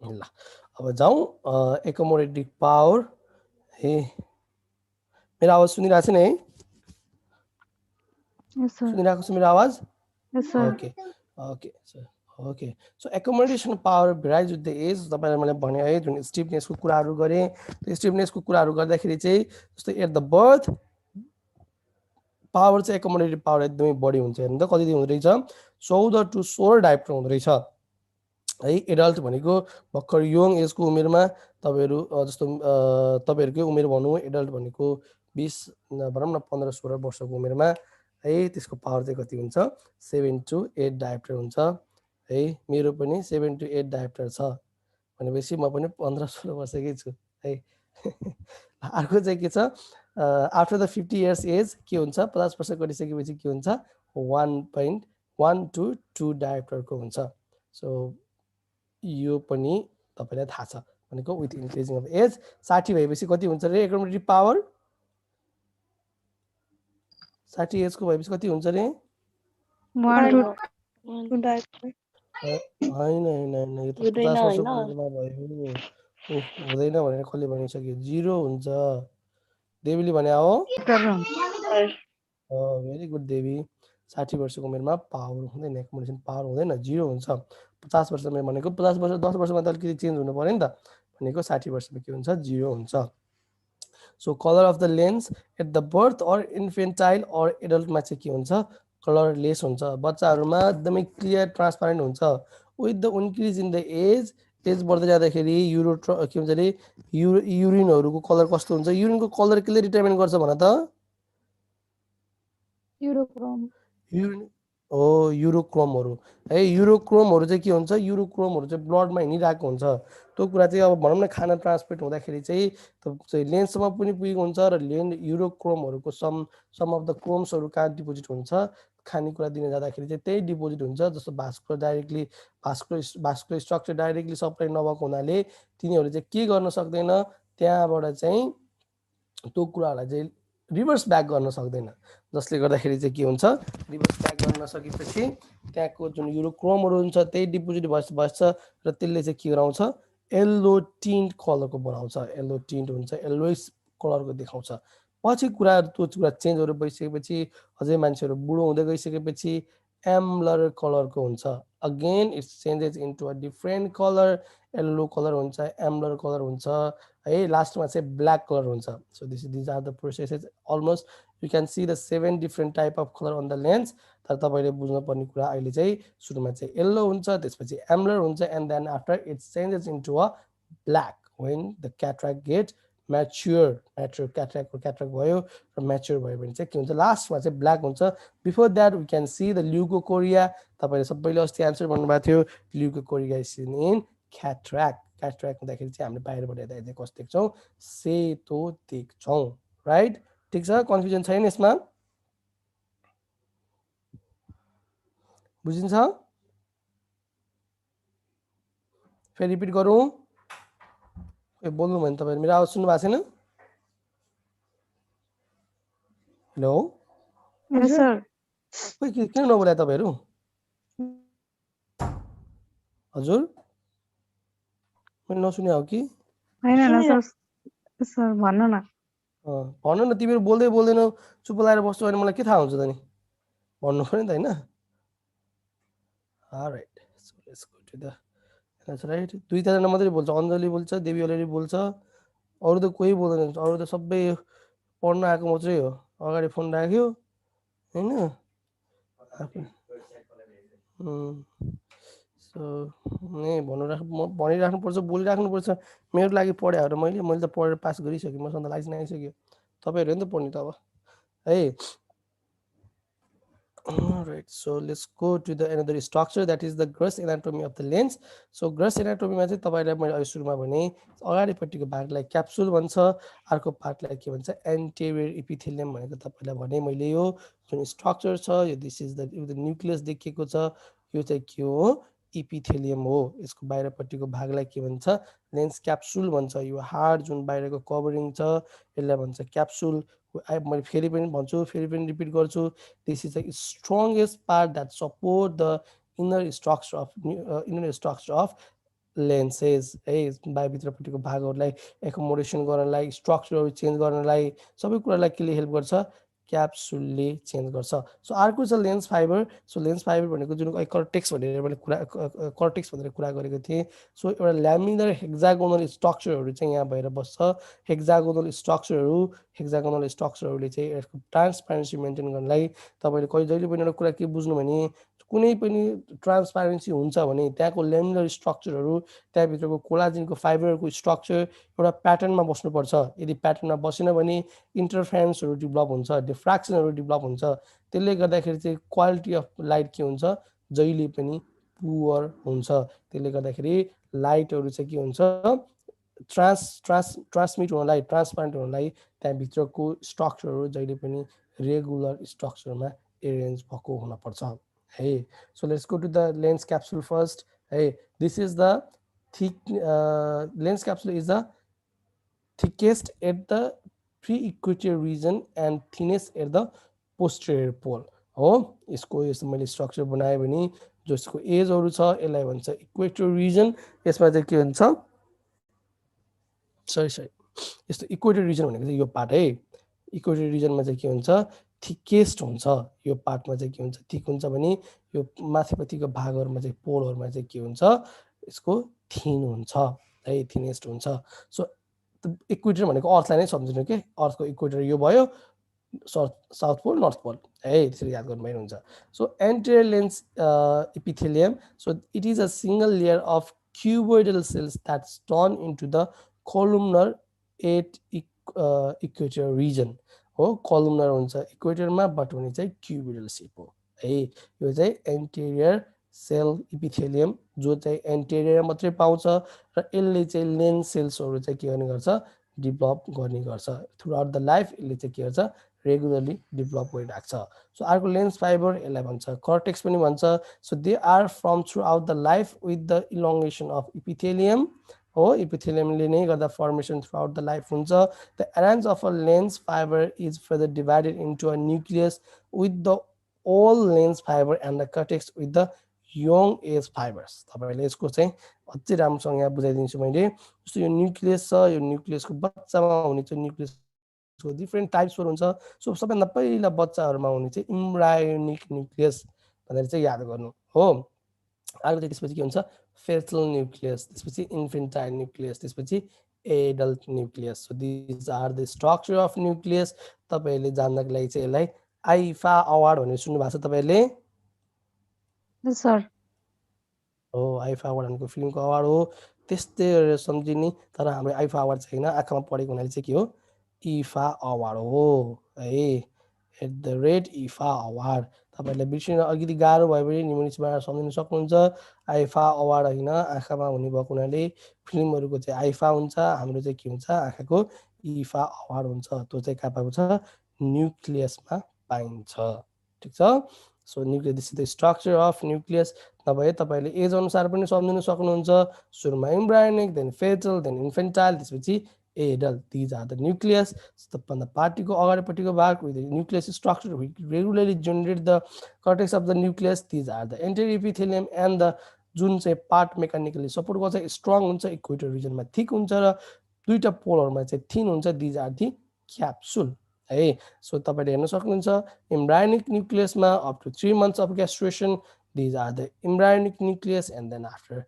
ल अब जाउँ एकोमोडेटिभ पावर है। मेरो आवाज सुनिरहेको छ नि है? Yes, sir. सुनिरहेको छ मेरो आवाज? Yes, sir. Okay so accommodation power varies with the age. तपाईँलाई मैले भने है जुन स्टिफनेसको कुराहरू गरेँ त्यो स्टिफनेसको कुराहरू गर्दाखेरि चाहिँ जस्तै एट द बर्थ पावर चाहिँ एकोमोडेटिभ पावर एकदमै बढी हुन्छ। हेर्नु त कति हुँदो रहेछ 14 to 16 डायोप्टर हुँदो रहेछ है। एडल्ट भनेको भर्खर यङ एजको उमेरमा तपाईँहरू जस्तो तपाईँहरूकै उमेर भनौँ एडल्ट भनेको 20 भनौँ न 15-16 वर्षको उमेरमा है त्यसको पावर चाहिँ कति हुन्छ 7 to 8 डायोप्टर हुन्छ है। मेरो पनि 7 to 8 डायोप्टर छ भनेपछि म पनि 15-16 वर्षकै छु है। अर्को चाहिँ के छ आफ्टर द 50 इयर्स एज के हुन्छ 50 वर्ष गरिसकेपछि के हुन्छ 1.1 to 2 डायोप्टरको हुन्छ। सो यो पनि तपाईलाई थाहा छ भनेको विथ इन्क्रिजिङ अफ एज 60 भएपछि कति हुन्छ रे एकोमोडेटिभ पावर 60 एजको भएपछि कति हुन्छ रे 1 to 2 diopter। होइन होइन होइन यो त हुँदैन 50 वर्ष होइन उमेरमा भयो हुँदैन भनेर कसले भनिसक्यो 0 हुन्छ देवीले भने हो भेरी गुड देवी 60 वर्षको उमेरमा पावर हुँदैन एकोमोडेसन पावर हुँदैन 0 हुन्छ 50 वर्षमा भनेको 50 वर्ष 10 वर्षमा त अलिकति चेन्ज हुनु पर्यो नि त भनेको 60 वर्षमा के हुन्छ 0 हुन्छ so colour of the lens at the birth or infantile or एडल्टमा चाहिँ के हुन्छ कलरलेस हुन्छ बच्चाहरूमा एकदमै क्लियर ट्रान्सपारेन्ट हुन्छ with the increase in the age बढ्दै जाँदाखेरि के भन्छ अरे युरिनहरूको कलर कस्तो हुन्छ युरिनको कलर कसले डिटर्मिन गर्छ भन त युरोक्रोम युरिन हो युरोक्रोमहरू है युरोक्रोमहरू चाहिँ के हुन्छ युरोक्रोमहरू चाहिँ ब्लडमा हिँडिरहेको हुन्छ त्यो कुरा चाहिँ अब भनौँ न खाना ट्रान्सपोर्ट हुँदाखेरि चाहिँ लेन्समा पनि पुगेको हुन्छ र युरोक्रोमहरूको सम अफ द क्रोम्सहरू कहाँ डिपोजिट हुन्छ खानेकुरा दिन जाँदाखेरि चाहिँ त्यही डिपोजिट हुन्छ जस्तो भास्कुलर स्ट्रक्चर डाइरेक्टली सप्लाई नभएको हुनाले तिनीहरूले चाहिँ के गर्न सक्दैन त्यहाँबाट चाहिँ त्यो कुराहरूलाई चाहिँ रिभर्स ब्याक गर्न सक्दैन जसले गर्दाखेरि चाहिँ के हुन्छ रिभर्स ब्याक गर्न सकेपछि त्यहाँको जुन युरोक्रोमहरू हुन्छ त्यही डिपोजिट बस्छ र त्यसले चाहिँ के गराउँछ येल्लो टिन्ट कलरको बनाउँछ येल्लो टिन्ट हुन्छ येल्लोइस कलरको देखाउँछ पछि कुराहरू त्यो कुरा चेन्जहरू भइसकेपछि अझै मान्छेहरू बुढो हुँदै गइसकेपछि एम्बलर कलरको हुन्छ again it's changes into a different colour yellow colour हुन्छ एम्बलर कलर हुन्छ है लास्टमा चाहिँ ब्ल्याक कलर हुन्छ so these are the processes almost you can see the 7 different type of colour on the lens तर तपाईँले बुझ्नुपर्ने कुरा अहिले चाहिँ सुरुमा चाहिँ येल्लो हुन्छ त्यसपछि एम्बलर हुन्छ and then after it's changes into a black when the cataract get mature cataract भयो र म्याच्योर भयो भने चाहिँ के हुन्छ लास्टमा चाहिँ ब्ल्याक हुन्छ before that we can see the leukocoria तपाईँले सबैले अस्ति एन्सर भन्नुभएको थियो leukocoria is seen in cataract हुँदाखेरि चाहिँ हामीले बाहिरबाट हेर्दाखेरि चाहिँ कस्तो देख्छौँ सेतो देख्छौँ राइट ठिक छ कन्फ्युजन छैन यसमा बुझिन्छ फेरि रिपिट गरौँ बोल्नु भयो भने तपाईँहरू मेरो आवाज सुन्नु भएको छैन हेलो Yes, sir. खोइ किन नबोला तपाईँहरू हजुर मैले नसुने हो कि होइन सर सर भन्नु न भन्नु न तिमीहरू बोल्दै बोल्दैनौ चुप लगाएर बस्छौ भने मलाई के थाहा हुन्छ त नि भन्नु पर्यो नि त होइन right so let's go to the that's right दुईजना मात्रै बोल्छ अञ्जली बोल्छ देवी अलरेडी बोल्छ अरू त कोही बोल्दैन अरू त सबै पढ्न आएको मात्रै हो अगाडि फोन राख्यो होइन सो भनिराख्नुपर्छ बोलिराख्नुपर्छ मेरो लागि पढ्यो र मैले त पढेर पास गरिसकेँ मसँग त लाइसेन्स आइसक्यो तपाईँहरू नि त पढ्ने त अब है Alright, so let's go to the another structure that is the gross anatomy of the lens. So gross anatomy मा चाहिँ तपाईलाई मैले अहिले सुरुमा भने अगाडिपट्टिको भागलाई क्याप्सुल भन्छ अर्को पार्टलाई के भन्छ एन्टेरियर इपिथेलियम भनेको तपाईलाई भने मैले यो जुन स्ट्रक्चर छ यो दिस इज द न्युक्लियस देखिएको छ यो चाहिँ के हो इपिथेलियम हो यसको बाहिरपट्टिको भागलाई के भन्छ लेन्स क्याप्सुल भन्छ यो हार्ड जुन बाहिरको कभरिङ छ यसलाई भन्छ क्याप्सुल मैले फेरि पनि भन्छु फेरि पनि रिपिट गर्छु this is the strongest part that support the inner structure of lenses है बाहिरभित्रपट्टिको भागहरूलाई एकोमोडेसन गर्नलाई स्ट्रक्चरहरू चेन्ज गर्नलाई सबै कुरालाई केले हेल्प गर्छ क्याप्सुलले चेन्ज गर्छ सो अर्को छ lens fibre so lens fibre भनेको जुन कर्टेक्स भनेर मैले कर्टेक्स भनेर कुरा गरेको थिएँ सो एउटा ल्यामिनर हेक्जागोनल स्ट्रक्चरहरू चाहिँ यहाँ भएर बस्छ हेक्जागोनल स्ट्रक्चरहरूले चाहिँ यसको ट्रान्सप्यारेन्सी मेन्टेन गर्नलाई तपाईँले जहिले पनि एउटा कुरा के बुझ्नु भने कुनै पनि ट्रान्सप्यारेन्सी हुन्छ भने त्यहाँको ल्यामिनर स्ट्रक्चरहरू त्यहाँभित्रको कोलाजिनको फाइबरको स्ट्रक्चर एउटा प्याटर्नमा बस्नुपर्छ यदि प्याटर्नमा बसेन भने इन्टरफेरेन्सहरू डेभलप हुन्छ डिफ्र्याक्सनहरू डेभलप हुन्छ त्यसले गर्दाखेरि चाहिँ क्वालिटी अफ लाइट के हुन्छ जहिले पनि पुवर हुन्छ त्यसले गर्दाखेरि लाइटहरू चाहिँ के हुन्छ ट्रान्समिट हुनलाई ट्रान्सप्यारेन्ट हुनलाई त्यहाँभित्रको स्ट्रक्चरहरू जहिले पनि रेगुलर स्ट्रक्चरमा एरेन्ज भएको हुनपर्छ है so let's go to the lens capsule first है this is the thick lens capsule is the thickest at the pre equator region and thinnest at the posterior pole हो यसको यस्तो मैले स्ट्रक्चर बनाएँ भने जसको एजहरू छ यसलाई भन्छ इक्वेटर रिजन। यसमा चाहिँ के हुन्छ सरी यस्तो इक्वेटर रिजन भनेको चाहिँ यो पार्ट है। इक्वेटर रिजनमा चाहिँ के हुन्छ थिकेस्ट हुन्छ, यो पार्टमा चाहिँ के हुन्छ थिक हुन्छ भने यो माथिपट्टिको भागहरूमा चाहिँ पोलहरूमा चाहिँ के हुन्छ यसको थिन हुन्छ है, थिनेस्ट हुन्छ। सो इक्वेटर भनेको अर्थलाई नै सम्झिनु के, अर्थको इक्वेटर यो भयो, साउथ पोल नर्थ पोल है, त्यसरी याद गर्नु हुन्छ। So interior lens epithelium, so it is a single layer of cuboidal cells that's torn into the columnar at equator region हो। columnar हुन्छ इक्वेटरमा, बट हुने चाहिँ क्युबिडल सेप हो है। यो चाहिँ एन्टेरियर सेल इपिथेलियम जो चाहिँ एन्टेरियर मात्रै पाउँछ र यसले चाहिँ लेन्स सेल्सहरू चाहिँ के गर्ने गर्छ डेभलप गर्ने गर्छ थ्रु आउट द लाइफ। यसले चाहिँ के गर्छ रेगुलरली डेभलप गरिरहेको छ। सो अर्को लेन्स फाइबर यसलाई भन्छ कर्टेक्स पनि भन्छ। So they are from throughout the life with the elongation of epithelium हो। इपिथेलियमले नै गर्दा formation throughout the life हुन्छ। The arrange of a lens fibre is further divided into a nucleus with the old lens fibre and the cortex with the young age fibres. तपाईँहरूले यसको चाहिँ अझै राम्रोसँग यहाँ बुझाइदिन्छु मैले। जस्तो यो न्युक्लियस छ, यो न्युक्लियसको बच्चामा हुने चाहिँ न्युक्लियस डिफ्रेन्ट टाइप्सहरू हुन्छ। सो सबैभन्दा पहिला बच्चाहरूमा हुने चाहिँ इम्ब्रायोनिक न्युक्लियस भनेर चाहिँ याद गर्नु हो। अर्को चाहिँ त्यसपछि के हुन्छ फेटल न्युक्लियस, त्यसपछि इन्फेन्टाइल न्युक्लियस, त्यसपछि adult nucleus. So these are the structure of nucleus. तपाईँहरूले जान्नको लागि चाहिँ यसलाई आइफा अवार्ड भनेर सुन्नु भएको छ तपाईँहरूले सर हो। आइफा अवार्ड भनेको फिल्मको अवार्ड हो, त्यस्तै गरेर सम्झिने। तर हाम्रो आइफा अवार्ड छैन, आँखामा पढेको हुनाले चाहिँ के हो इफा अवार्ड हो है, एट द रेट इफा अवार्ड। तपाईँहरूलाई बिर्सिन अलिकति गाह्रो भयो भने निमोनिक्सबाट सम्झिन सक्नुहुन्छ। आइफा अवार्ड होइन, आँखामा हुने भएको हुनाले फिल्महरूको चाहिँ आइफा हुन्छ, हाम्रो चाहिँ के हुन्छ आँखाको इफा अवार्ड हुन्छ। त्यो चाहिँ कहाँ पाएको छ न्युक्लियसमा पाइन्छ। ठिक छ। So nucleus this is the structure of nucleus. नभए तपाईँले एज अनुसार पनि सम्झिन सक्नुहुन्छ। सुरुमा embryonic, then foetal, then infantile, त्यसपछि adult. These are the nucleus. सबभन्दा पार्टीको अगाडिपट्टिको भाग with the nucleus structure regularly generate the cortex of the nucleus. These are the anterior epithelium and the जुन चाहिँ पार्ट मेकानिकली सपोर्ट गर्छ strong हुन्छ, equator रिजनमा थिक हुन्छ र दुईटा पोलहरूमा चाहिँ थिन हुन्छ। दिज आर दि क्याप्सुल है। सो तपाईँले हेर्न सक्नुहुन्छ इम्ब्रायोनिक न्युक्लियसमा up to 3 months of gestation. These are the embryonic nucleus, and then after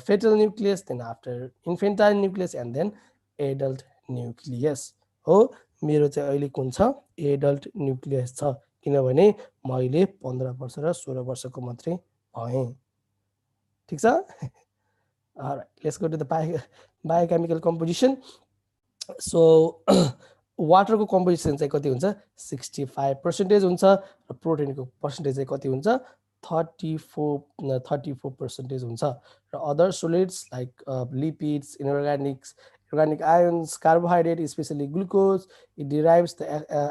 fetal nucleus, then after infantile nucleus, and then adult nucleus हो। मेरो चाहिँ अहिले कुन छ एडल्ट न्युक्लियस छ, किनभने मैले 15 वर्ष र 16 वर्षको मात्रै भएँ। ठिक छ। alright, let's go to the biochemical composition. सो वाटरको कम्पोजिसन चाहिँ कति हुन्छ 65% हुन्छ र प्रोटिनको पर्सेन्टेज चाहिँ कति हुन्छ 34% हुन्छ। र other solids like lipids, inorganics, organic ions, carbohydrate, especially glucose, it derives the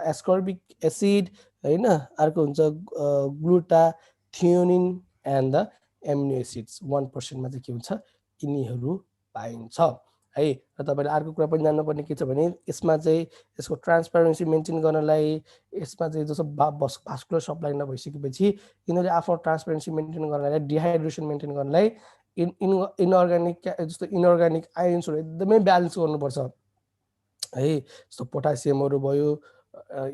ascorbic acid हैन। अर्को हुन्छ ग्लुटाथियोनिन एन्ड द एमिनो एसिड्स 1% मा चाहिँ के हुन्छ यिनीहरू पाइन्छ है। र तपाईँले अर्को कुरा पनि जान्नुपर्ने के छ भने यसमा चाहिँ यसको ट्रान्सपेरेन्सी मेन्टेन गर्नलाई यसमा चाहिँ जस्तो भास्कुलर सप्लाई नभइसकेपछि यिनीहरूले आफ्नो ट्रान्सपेरेन्सी मेन्टेन गर्नलाई डिहाइड्रेसन मेन्टेन गर्नलाई इनअर्ग्यानिक जस्तो इनअर्ग्यानिक आयन्सहरू एकदमै ब्यालेन्स गर्नुपर्छ है। जस्तो पोटासियमहरू भयो,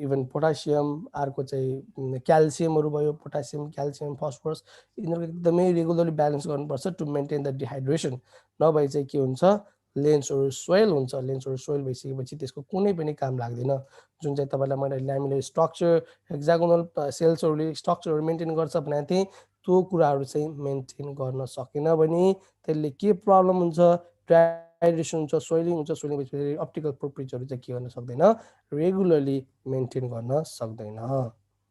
इभन पोटासियम, अर्को चाहिँ क्याल्सियमहरू भयो, पोटासियम, क्याल्सियम, फस्फरस, यिनीहरूको एकदमै रेगुलरली ब्यालेन्स गर्नुपर्छ टु मेन्टेन द डिहाइड्रेसन। नभए चाहिँ के हुन्छ लेन्सहरू सोइल हुन्छ। लेन्सहरू सोइल भइसकेपछि त्यसको कुनै पनि काम लाग्दैन। जुन चाहिँ तपाईँलाई मैले ल्यामिनर स्ट्रक्चर हेक्सागोनल सेल्सहरूले स्ट्रक्चरहरू मेन्टेन गर्छ भने थिएँ, त्यो कुराहरू चाहिँ मेन्टेन गर्न सकेन भने त्यसले के प्रब्लम हुन्छ डिहाइड्रेसन हुन्छ, सोइलिङ हुन्छ। सोइलिङ भएपछि अप्टिकल प्रोपर्टिजहरू चाहिँ के गर्न सक्दैन रेगुलरली मेन्टेन गर्न सक्दैन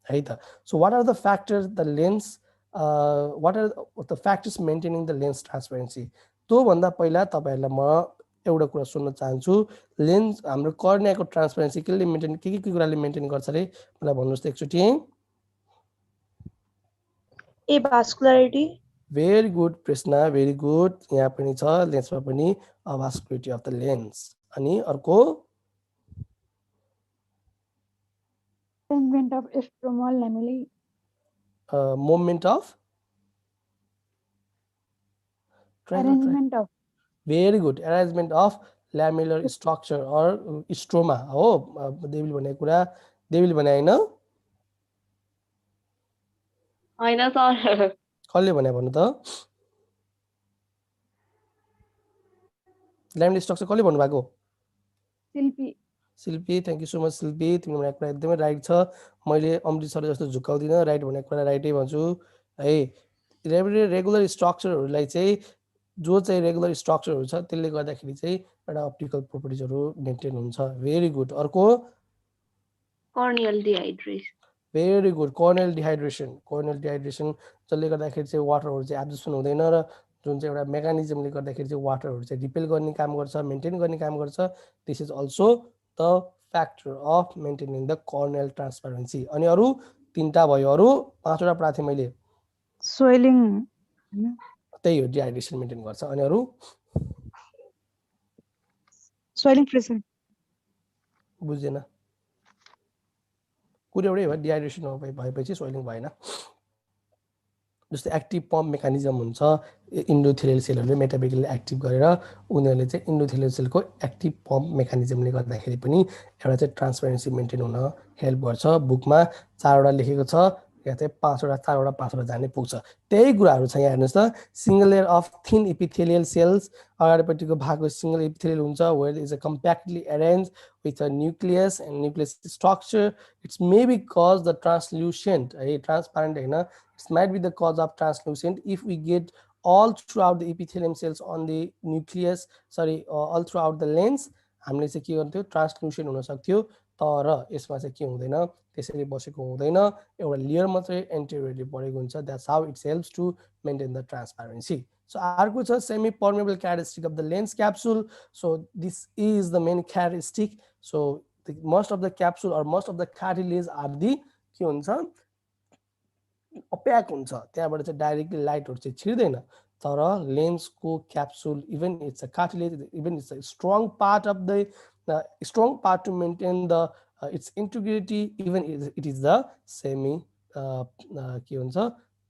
है त। So what are the factors the lens what are the factors maintaining the lens transparency. त्योभन्दा पहिला तपाईँहरूलाई म एउटा कुरा सुन्न चाहन्छु, लेन्स हाम्रो कर्नियाको ट्रान्सपेरेन्सी केले मेन्टेन के कुराले मेन्टेन गर्छ अरे मलाई भन्नुहोस् त एकचोटि। ए भास्कुलरिटी। भेरी गुड प्रश्न, भेरी गुड। यहाँ पनि छ लेन्समा पनि भास्कुलरिटी अफ द लेन्स। अनि अर्को Movement of stromal lamellae. Moment of Arrangement of. Very good. Arrangement of lamellar structure or stroma. हो देवीले भनेको कुरा देवीले भने हैन होइन सर कसले भने भन्नु त lamellar structure कसले भन्नु भएको Silpi. Shilpi thank you so much Shilpi तिमीले भनेको कुरा एकदमै राइट छ मैले अमृत सर जस्तो झुकाउँदिन राइट भनेको कुरा राइटै भन्छु है रेगुलर स्ट्रक्चरहरूलाई चाहिँ जो चाहिँ रेगुलर स्ट्रक्चरहरू छ त्यसले गर्दाखेरि चाहिँ एउटा अप्टिकल प्रोपर्टिजहरू मेन्टेन हुन्छ भेरी गुड अर्को कर्नियल डिहाइड्रेसन भेरी गुड कर्नियल डिहाइड्रेसन जसले गर्दाखेरि चाहिँ वाटरहरू चाहिँ एब्जर्प्सन हुँदैन र जुन चाहिँ एउटा मेकानिजमले गर्दाखेरि चाहिँ वाटरहरू चाहिँ रिपेल गर्ने काम गर्छ मेन्टेन गर्ने काम गर्छ this is also the factor of maintaining the corneal transparency अनि अरू तीनटा भयो अरू पाँचवटा पढाएको थिएँ मैले Swelling. त्यही हो डिहाइड्रेसन मेन्टेन गर्छ अनि अरू Swelling pressure. बुझेन कुरा एउटै भयो डिहाइड्रेसन भएपछि स्वेलिङ भएन जस्तै एक्टिभ पम्प मेकानिजम हुन्छ इन्डोथेलियल सेलहरूले मेटाबोलिकली एक्टिभ गरेर उनीहरूले चाहिँ इन्डोथेलियल सेलको एक्टिभ पम्प मेकानिजमले गर्दाखेरि पनि एउटा चाहिँ ट्रान्सपेरेन्सी मेन्टेन हुन हेल्प गर्छ बुकमा 4वटा लेखेको छ या चाहिँ 5वटा 4वटा 5वटा जाने पुग्छ त्यही कुराहरू छ यहाँ हेर्नुस् त single layer of thin epithelial cells अगाडिपट्टिको भागको सिंगल एपिथेलियल हुन्छ where is a compactly arrange with a nucleus and nucleus structure it may be cause the translucent transparent it might be the cause of translucent if we get all throughout the epithelium cells on the nucleus all throughout the lens हामीले चाहिँ के गर्थ्यो ट्रान्सल्युसेन्ट हुन सक्थ्यो तर यसमा चाहिँ के हुँदैन त्यसरी बसेको हुँदैन एउटा लेयर मात्रै एन्टेरियरली बढेको हुन्छ that's how it helps to maintain the transparency So अर्को छ semi permeable characteristic of the lens capsule. So this is the main characteristic. So most of the capsule or most of the cartilage are the के हुन्छ opaque हुन्छ त्यहाँबाट चाहिँ directly लाइटहरु चाहिँ छिर्दैन तर लेन्सको capsule even it's a cartilage even it's a strong part of the strong part to maintain the its integrity even it is the semi के हुन्छ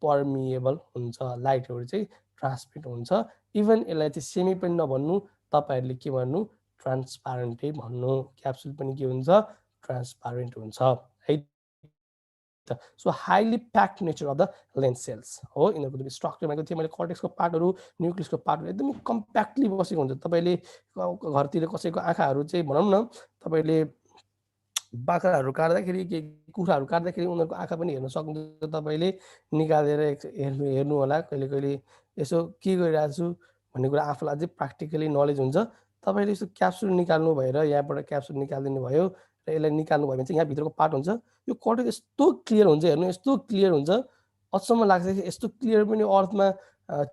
पर्मिएबल हुन्छ लाइटहरु चाहिँ ट्रान्समिट हुन्छ इभन यसलाई चाहिँ सेमी पनि नभन्नु तपाईहरुले के भन्नु ट्रान्सप्यारेन्टै भन्नु क्याप्सुल पनि के हुन्छ ट्रान्सप्यारेन्ट हुन्छ है So highly packed nature of the lens cells हो इनको स्ट्रक्चर भनेको थियो मैले कर्टेक्सको पार्टहरु न्यूक्लियसको पार्टहरु एकदमै कम्प्याक्टली बसेको हुन्छ तपाईले घरतिर कसैको आँखाहरु चाहिँ भनौं न तपाईले बाख्राहरु काट्दाखेरि के कुखुराहरु काट्दाखेरि उनीहरुको आँखा पनि हेर्न सक्नुहुन्छ तपाईले निकालेर हेर्नु होला कहिले कहिले यसो के गरिरहेको छु भन्ने कुरा आफुलाई अझै प्र्याक्टिकली नलेज हुन्छ तपाईले यसो क्याप्सुल निकाल्नु भएर यहाँबाट क्याप्सुल निकाल्दिनु भयो र यसलाई निकाल्नु भयो भने चाहिँ यहाँ भित्रको पार्ट हुन्छ यो कर्टेक्स यस्तो क्लियर हुन्छ हेर्नु यस्तो क्लियर हुन्छ अचम्म लाग्छ कि यस्तो क्लियर पनि अर्थमा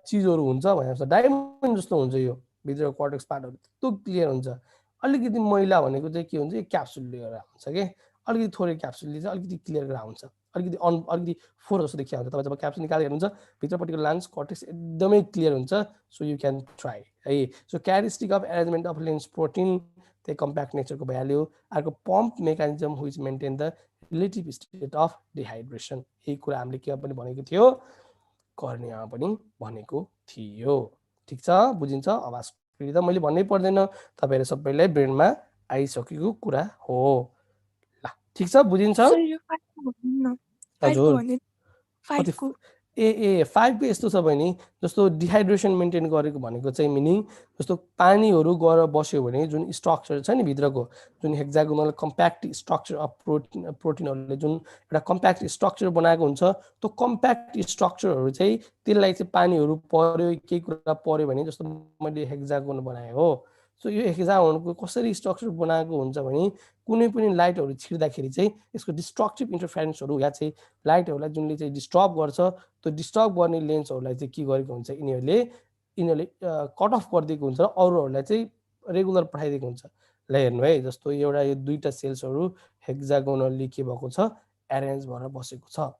चीजहरु हुन्छ भनेर डायमन्ड जस्तो हुन्छ यो भित्रको कर्टेक्स पार्टहरु यस्तो क्लियर हुन्छ अलिकति मैला भनेको चाहिँ के हुन्छ यो क्याप्सुलले गर्दा हुन्छ के अलिकति थोरै क्याप्सुलले चाहिँ अलिकति क्लियर गरेर हुन्छ अलिकति फोर जस्तो देखिया हुन्छ तपाईं जब क्याप्सुल निकालेर हेर्नुहुन्छ भित्रपट्टिको लेन्स कर्टेक्स एकदमै क्लियर हुन्छ सो यु क्यान ट्राई है so characteristic of arrangement of lens protein the compact nature को भइहाल्यो अर्को pump mechanism which maintain the relative state of dehydration यही कुरा हामीले के पनि भनेको थियो कर्नियामा पनि भनेको थियो ठीक छ बुझिन्छ आवाज फेरि त मैले भन्नै पर्दैन तपाईहरु सबैलाई ब्रेनमा आइसकेको कुरा हो ल ठीक छ बुझिन्छ हजुर 5 को ए 5 को यस्तो छ भने जस्तो डिहाइड्रेसन मेन्टेन गरेको भनेको चाहिँ मिनिङ जस्तो पानीहरु गएर बस्यो भने जुन स्ट्रक्चर छ नि भित्रको जुन हेक्सागोनल कम्प्याक्ट स्ट्रक्चर अफ प्रोटिनहरुले जुन एउटा कम्प्याक्ट स्ट्रक्चर बनाएको हुन्छ त्यो कम्प्याक्ट स्ट्रक्चरहरु चाहिँ त्यसलाई चाहिँ पानीहरु पर्यो केही कुरा पर्यो भने जस्तो मैले हेक्सागोन बनाए हो सो यो हेक्सागोनको कसरी स्ट्रक्चर बनाएको हुन्छ भने कुनै पनि लाइटहरु छिर्दाखेरि चाहिँ यसको डिस्ट्रक्टिभ इन्टरफेरेन्सहरु या चाहिँ लाइटहरुलाई जुनले चाहिँ डिस्टर्ब गर्छ त्यो डिस्टर्ब गर्ने लेन्सहरुलाई चाहिँ के गरेको हुन्छ यिनीहरुले कट अफ गरिदिएको हुन्छ र अरूहरुलाई चाहिँ रेगुलर पठाइदिएको हुन्छ ल हेर्नु है जस्तो एउटा यो दुईटा सेल्सहरु हेक्सागोनली के भएको छ अरेन्ज भएर बसेको छ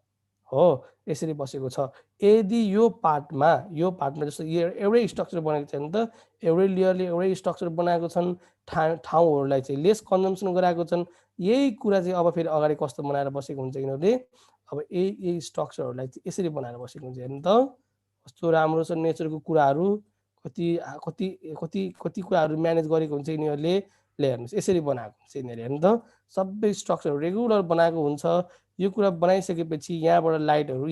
हो यसरी बसेको छ यदि यो पार्टमा जस्तो एउटै स्ट्रक्चर बनाएको छ नि त एउटै लेयरले एउटै स्ट्रक्चर बनाएको छन् ठाउँहरुलाई चाहिँ लेस कन्जम्सन गराएको छन् यही कुरा चाहिँ अब फेरि अगाडि कस्तो बनाएर बसेको हुन्छ यिनीहरुले अब यही स्ट्रक्चरहरुलाई चाहिँ यसरी बनाएर बसेको हुन्छ हेर्नु त कस्तो राम्रो छ नेचरको कुराहरु कति कति कति कति कुराहरू म्यानेज गरेको हुन्छ यिनीहरूले ले हेर्नुहोस् यसरी बनाएको हुन्छ यिनीहरूले हेर्नु त सबै स्ट्रक्चर रेगुलर बनाएको हुन्छ यो कुरा बनाइसकेपछि यहाँबाट लाइटहरू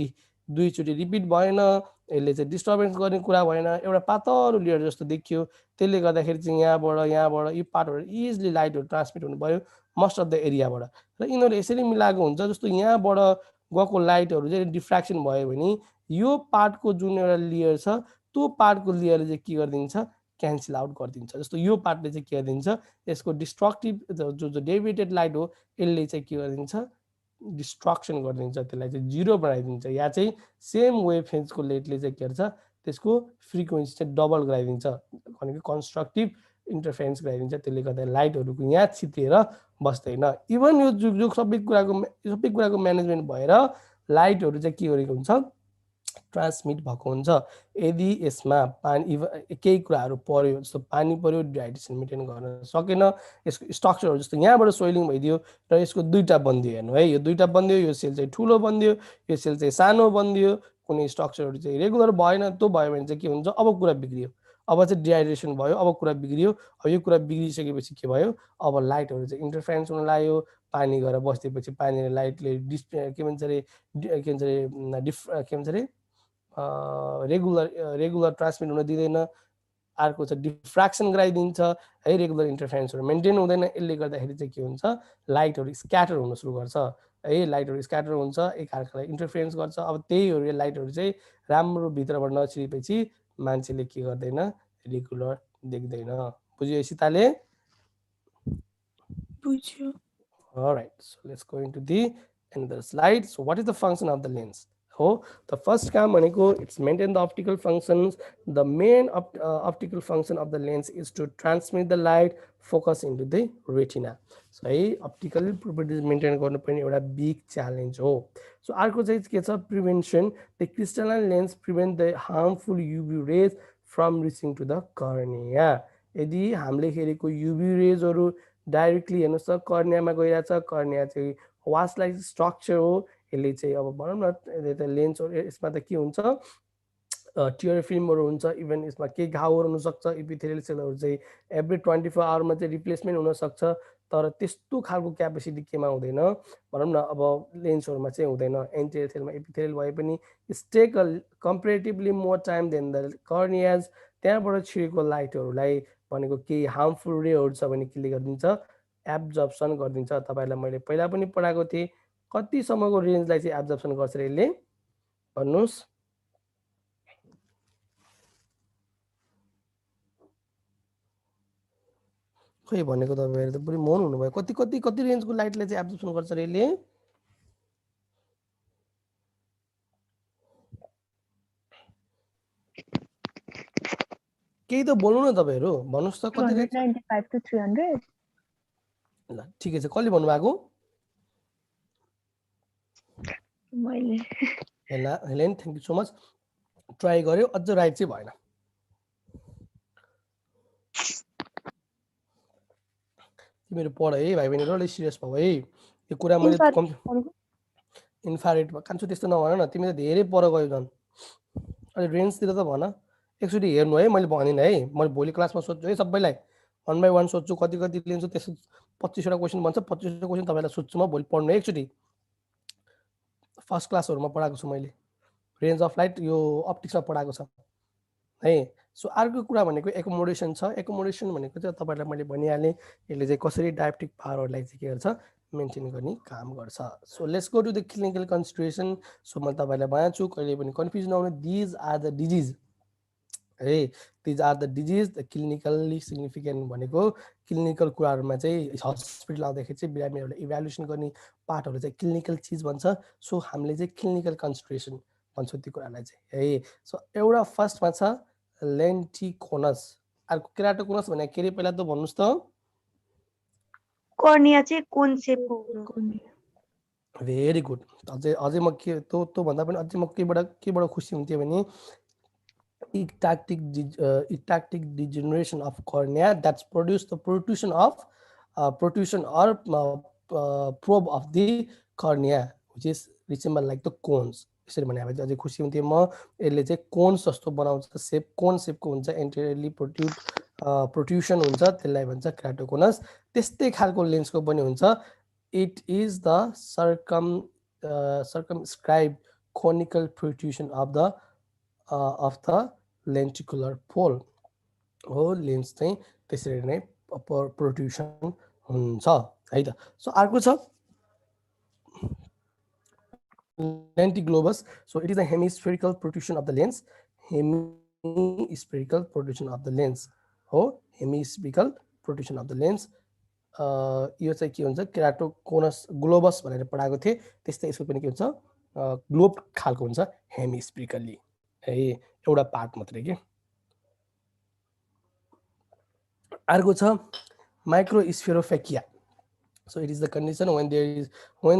दुईचोटि रिपिट भएन यसले चाहिँ डिस्टर्बेन्स गर्ने कुरा भएन एउटा पातलो लेयर जस्तो देखियो त्यसले गर्दाखेरि चाहिँ यहाँबाट यो पार्टहरू इजिली लाइटहरू ट्रान्समिट हुनुभयो मोस्ट अफ द एरियाबाट र यिनीहरूले यसरी मिलाएको हुन्छ जस्तो यहाँबाट गएको लाइटहरू चाहिँ डिफ्र्याक्सन भयो भने यो पार्टको जुन एउटा लेयर छ त्यो पार्टको लेयरले चाहिँ के गरिदिन्छ क्यान्सल आउट गरिदिन्छ जस्तो यो पार्टले चाहिँ के गरिदिन्छ यसको डिस्ट्रक्टिभ जो डेभिएटेड लाइट हो यसले चाहिँ के गरिदिन्छ डिस्ट्रक्सन गरिदिन्छ त्यसलाई चाहिँ जिरो बनाइदिन्छ या चाहिँ सेम वेभ फ्रेन्चको लाइटले चाहिँ के गर्छ त्यसको फ्रिक्वेन्सी चाहिँ डबल गराइदिन्छ भनेको कन्स्ट्रक्टिभ इन्टरफेरेन्स गराइदिन्छ त्यसले गर्दा लाइटहरूको यहाँ छितेर बस्दैन इभन यो जो सबै कुराको म्यानेजमेन्ट भएर लाइटहरू चाहिँ के गरेको हुन्छ ट्रान्समिट भएको हुन्छ यदि यसमा पानी केही कुराहरू पर्यो जस्तो पानी पर्यो डिहाइड्रेसन मेन्टेन गर्न सकेन यसको स्ट्रक्चरहरू जस्तो यहाँबाट सोइलिङ भइदियो र यसको दुईटा बन्दियो हेर्नु है यो दुईटा बन्दियो यो सेल चाहिँ ठुलो बन्दियो यो सेल चाहिँ सानो बन्दियो कुनै स्ट्रक्चरहरू चाहिँ रेगुलर भएन त्यो भयो भने चाहिँ के हुन्छ अब कुरा बिग्रियो अब चाहिँ डिहाइड्रेसन भयो अब कुरा बिग्रियो अब यो कुरा बिग्रिसकेपछि के भयो अब लाइटहरू चाहिँ इन्टरफेरेन्स हुन लाग्यो पानी गएर बसेपछि पानीले लाइटले के भन्छ अरे के भन्छ अरे रेगुलर ट्रान्समिट हुन दिँदैन अर्को चाहिँ डिफ्र्याक्सन गराइदिन्छ है रेगुलर इन्टरफेरेन्सहरू मेन्टेन हुँदैन यसले गर्दाखेरि चाहिँ के हुन्छ लाइटहरू स्क्याटर हुन सुरु गर्छ है लाइटहरू स्क्याटर हुन्छ एकअर्कालाई इन्टरफेरेन्स गर्छ अब त्यहीहरू लाइटहरू चाहिँ राम्रो भित्रबाट नछिरेपछि मान्छेले के गर्दैन रेगुलर देख्दैन बुझ्यो सीताले बुझ्यो Alright, so let's go into the another slide. So what is the function of the lens? So the first काम भनेको it's maintain the optical functions. The main optical function of the lens is to transmit the light focus into the retina. So है optical properties maintain गर्नुपर्ने एउटा big challenge हो. So अर्को चाहिँ के छ prevention. The crystalline lens prevent the harmful UV rays from reaching to the cornea. यदि हामीले हेरेको UV raysहरू डाइरेक्टली हेर्नुहोस् त कर्नियामा गइरहेछ कर्निया चाहिँ वाच लाइक स्ट्रक्चर हो यसले चाहिँ अब भनौँ न लेन्स यसमा त के हुन्छ टियर फिल्महरू हुन्छ इभन यसमा केही घाउहरू हुनसक्छ इपिथेलियल सेलहरू चाहिँ एभ्री 24 आवरमा चाहिँ रिप्लेसमेन्ट हुनसक्छ तर त्यस्तो खालको क्यापेसिटी केमा हुँदैन भनौँ न अब लेन्सहरूमा चाहिँ हुँदैन एन्टिरियर सेलमा इपिथेलियल भए पनि take comparatively more time than the cornea's त्यहाँबाट छिरेको लाइटहरूलाई भनेको केही हार्मफुल रेहरू छ भने के गरिदिन्छ एब्जर्प्सन गरिदिन्छ तपाईहरुलाई मैले पहिला पनि पढाएको थिएँ कतिसम्मको रेन्जलाई चाहिँ एब्जर्प्सन गर्छ र यसले भन्नुस् खै भनेको तपाईहरु त पुरै मौन हुनुभयो कति कति कति रेन्जको लाइटलाई चाहिँ एब्जर्प्सन गर्छ र यसले केही त बोल्नु न तपाईहरु भन्नुस् त कति 295 to 300 ल ठिकै छ कसले भन्नु भएको मैले Helen thank you so much try गर्यो अझ राइट चाहिँ भएन तिमीहरु पढ है भाइ बहिनीहरु अलि सिरियस भऊ है यो कुरा मैले इन्फ्रारेड कान्छु त्यस्तो नभन न तिमी त धेरै पर गयो जन अलि रेन्ज तिर त भन एकचोटी हेर्नु है मैले भनिन है मैले भोलि क्लासमा सोध्छु है सबैलाई 1 बाइ 1 सोध्छु कति कति लिन्छु त्यसो 25 वटा क्वेशन भन्छ 25 वटा क्वेशन तपाईलाई सोध्छु म भोलि पढ्नु एकचोटी फर्स्ट क्लासहरुमा पढाएको छु मैले रेन्ज अफ लाइट यो अप्टिक्समा पढाएको छ है सो अर्को कुरा भनेको एकोमोडेसन छ एकोमोडेसन भनेको चाहिँ तपाईलाई मैले भनिहालेँ यसले चाहिँ कसरी डायप्टिक पावरलाई चाहिँ के गर्छ मेन्टेन गर्ने काम गर्छ so let's go to the clinical consideration so म तपाईलाई भनेको छु कहिले पनि कन्फ्युज नहुनु दिज आर द डिजिज है these are the disease the clinically significant भनेको क्लिनिकल कुराहरुमा चाहिँ हस्पिटल आउँदाखेरि चाहिँ बिरामीहरुलाई इभ्यालुएसन गर्ने पार्टहरु चाहिँ क्लिनिकल चीज भन्छ सो हामीले चाहिँ क्लिनिकल कन्सिडरेसन भन्छौं त्यो कुरालाई चाहिँ है सो एउटा फर्स्टमा छ लेन्टिकोनस अर्को केराटोकोनस भने के रे पहिला त भन्नुस् त कर्निया चाहिँ कुन शेपको भेरी गुड अझै म के त्यो भन्दा पनि अझै म केबाट खुसी हुन्थे भने ectatic degeneration of cornea that's produce the protrusion or probe of the cornea which is resemble like the cones यसरी भने भए अझै खुसी हुन्थेँ म। यसले चाहिँ कोन्स जस्तो बनाउँछ सेप, कोन सेपको हुन्छ, एन्टेरियरली प्रोट्रुसन हुन्छ, त्यसलाई भन्छ क्राटोकोनस। त्यस्तै खालको लेन्सको पनि हुन्छ। It is the circumscribed conical protrusion of the lenticular pole हो। लेन्स चाहिँ त्यसरी नै प्रोट्रुसन हुन्छ है त। सो अर्को छ lentiglovus. So it is a hemispherical protrusion of the lens. Hemispherical protrusion of the lens हो, hemispherical protrusion of the lens। यो चाहिँ के हुन्छ, केराटोकोनस ग्लोबस भनेर पढाएको थिएँ, त्यस्तै यसको पनि के हुन्छ, ग्लोब खालको हुन्छ हेमिस्फेरिकली है, एउटा पार्ट मात्रै के। अर्को छ माइक्रोस्फेरोफेकिया। So it is the condition when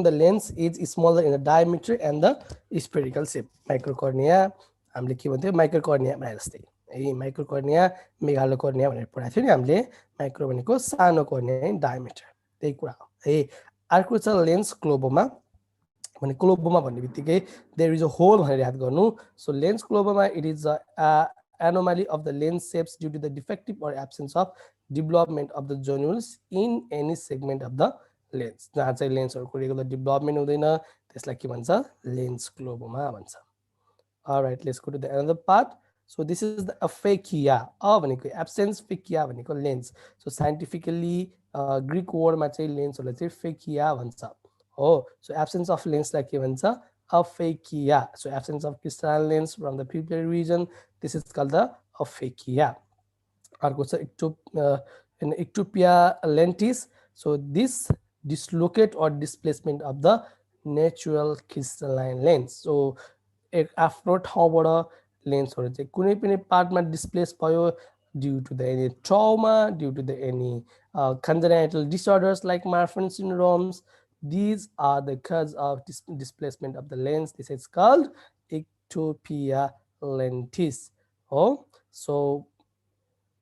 the lens is smaller in the diameter and the spherical shape. Microcornea हामीले के भन्थ्यो, माइक्रोकर्निया भने जस्तै है, माइक्रोकर्निया मेगालोकर्निया भनेर पढाएको थियो नि हामीले। माइक्रो भनेको सानो, कर्निया इन डायमिटर, त्यही कुरा हो है। अर्को छ लेन्स क्लोबोमा भने, क्लोबोमा भन्ने बित्तिकै देयर इज अ होल भनेर याद गर्नु। So lens coloboma it is a anomaly of the lens shapes due to the defective or absence of development of the zonules in any segment of the lens। जहाँ चाहिँ लेन्सहरुको regular development हुँदैन त्यसलाई के भन्छ, lens क्लोबोमा भन्छ। Alright, let's go to the another part. So this is the aphakia. भनेको absence, phakia भनेको lens. So scientifically Greek word मा चाहिँ लेन्सहरुलाई चाहिँ phakia भन्छ हो। So absence of lens लाई के भन्छ, aphakia। So absence of crystalline lens from the pupillary region, this is called the aphakia। अर्को छ ectopia lentis। So this dislocate or displacement of the natural crystalline lens। So आफ्नो ठाउँबाट लेन्सहरु चाहिँ कुनै पनि पार्टमा डिस्प्लेस भयो due to the any trauma, due to the any congenital disorders like Marfan syndromes. These are the cause of displacement of the lens. This is called ectopia lentis. Oh, so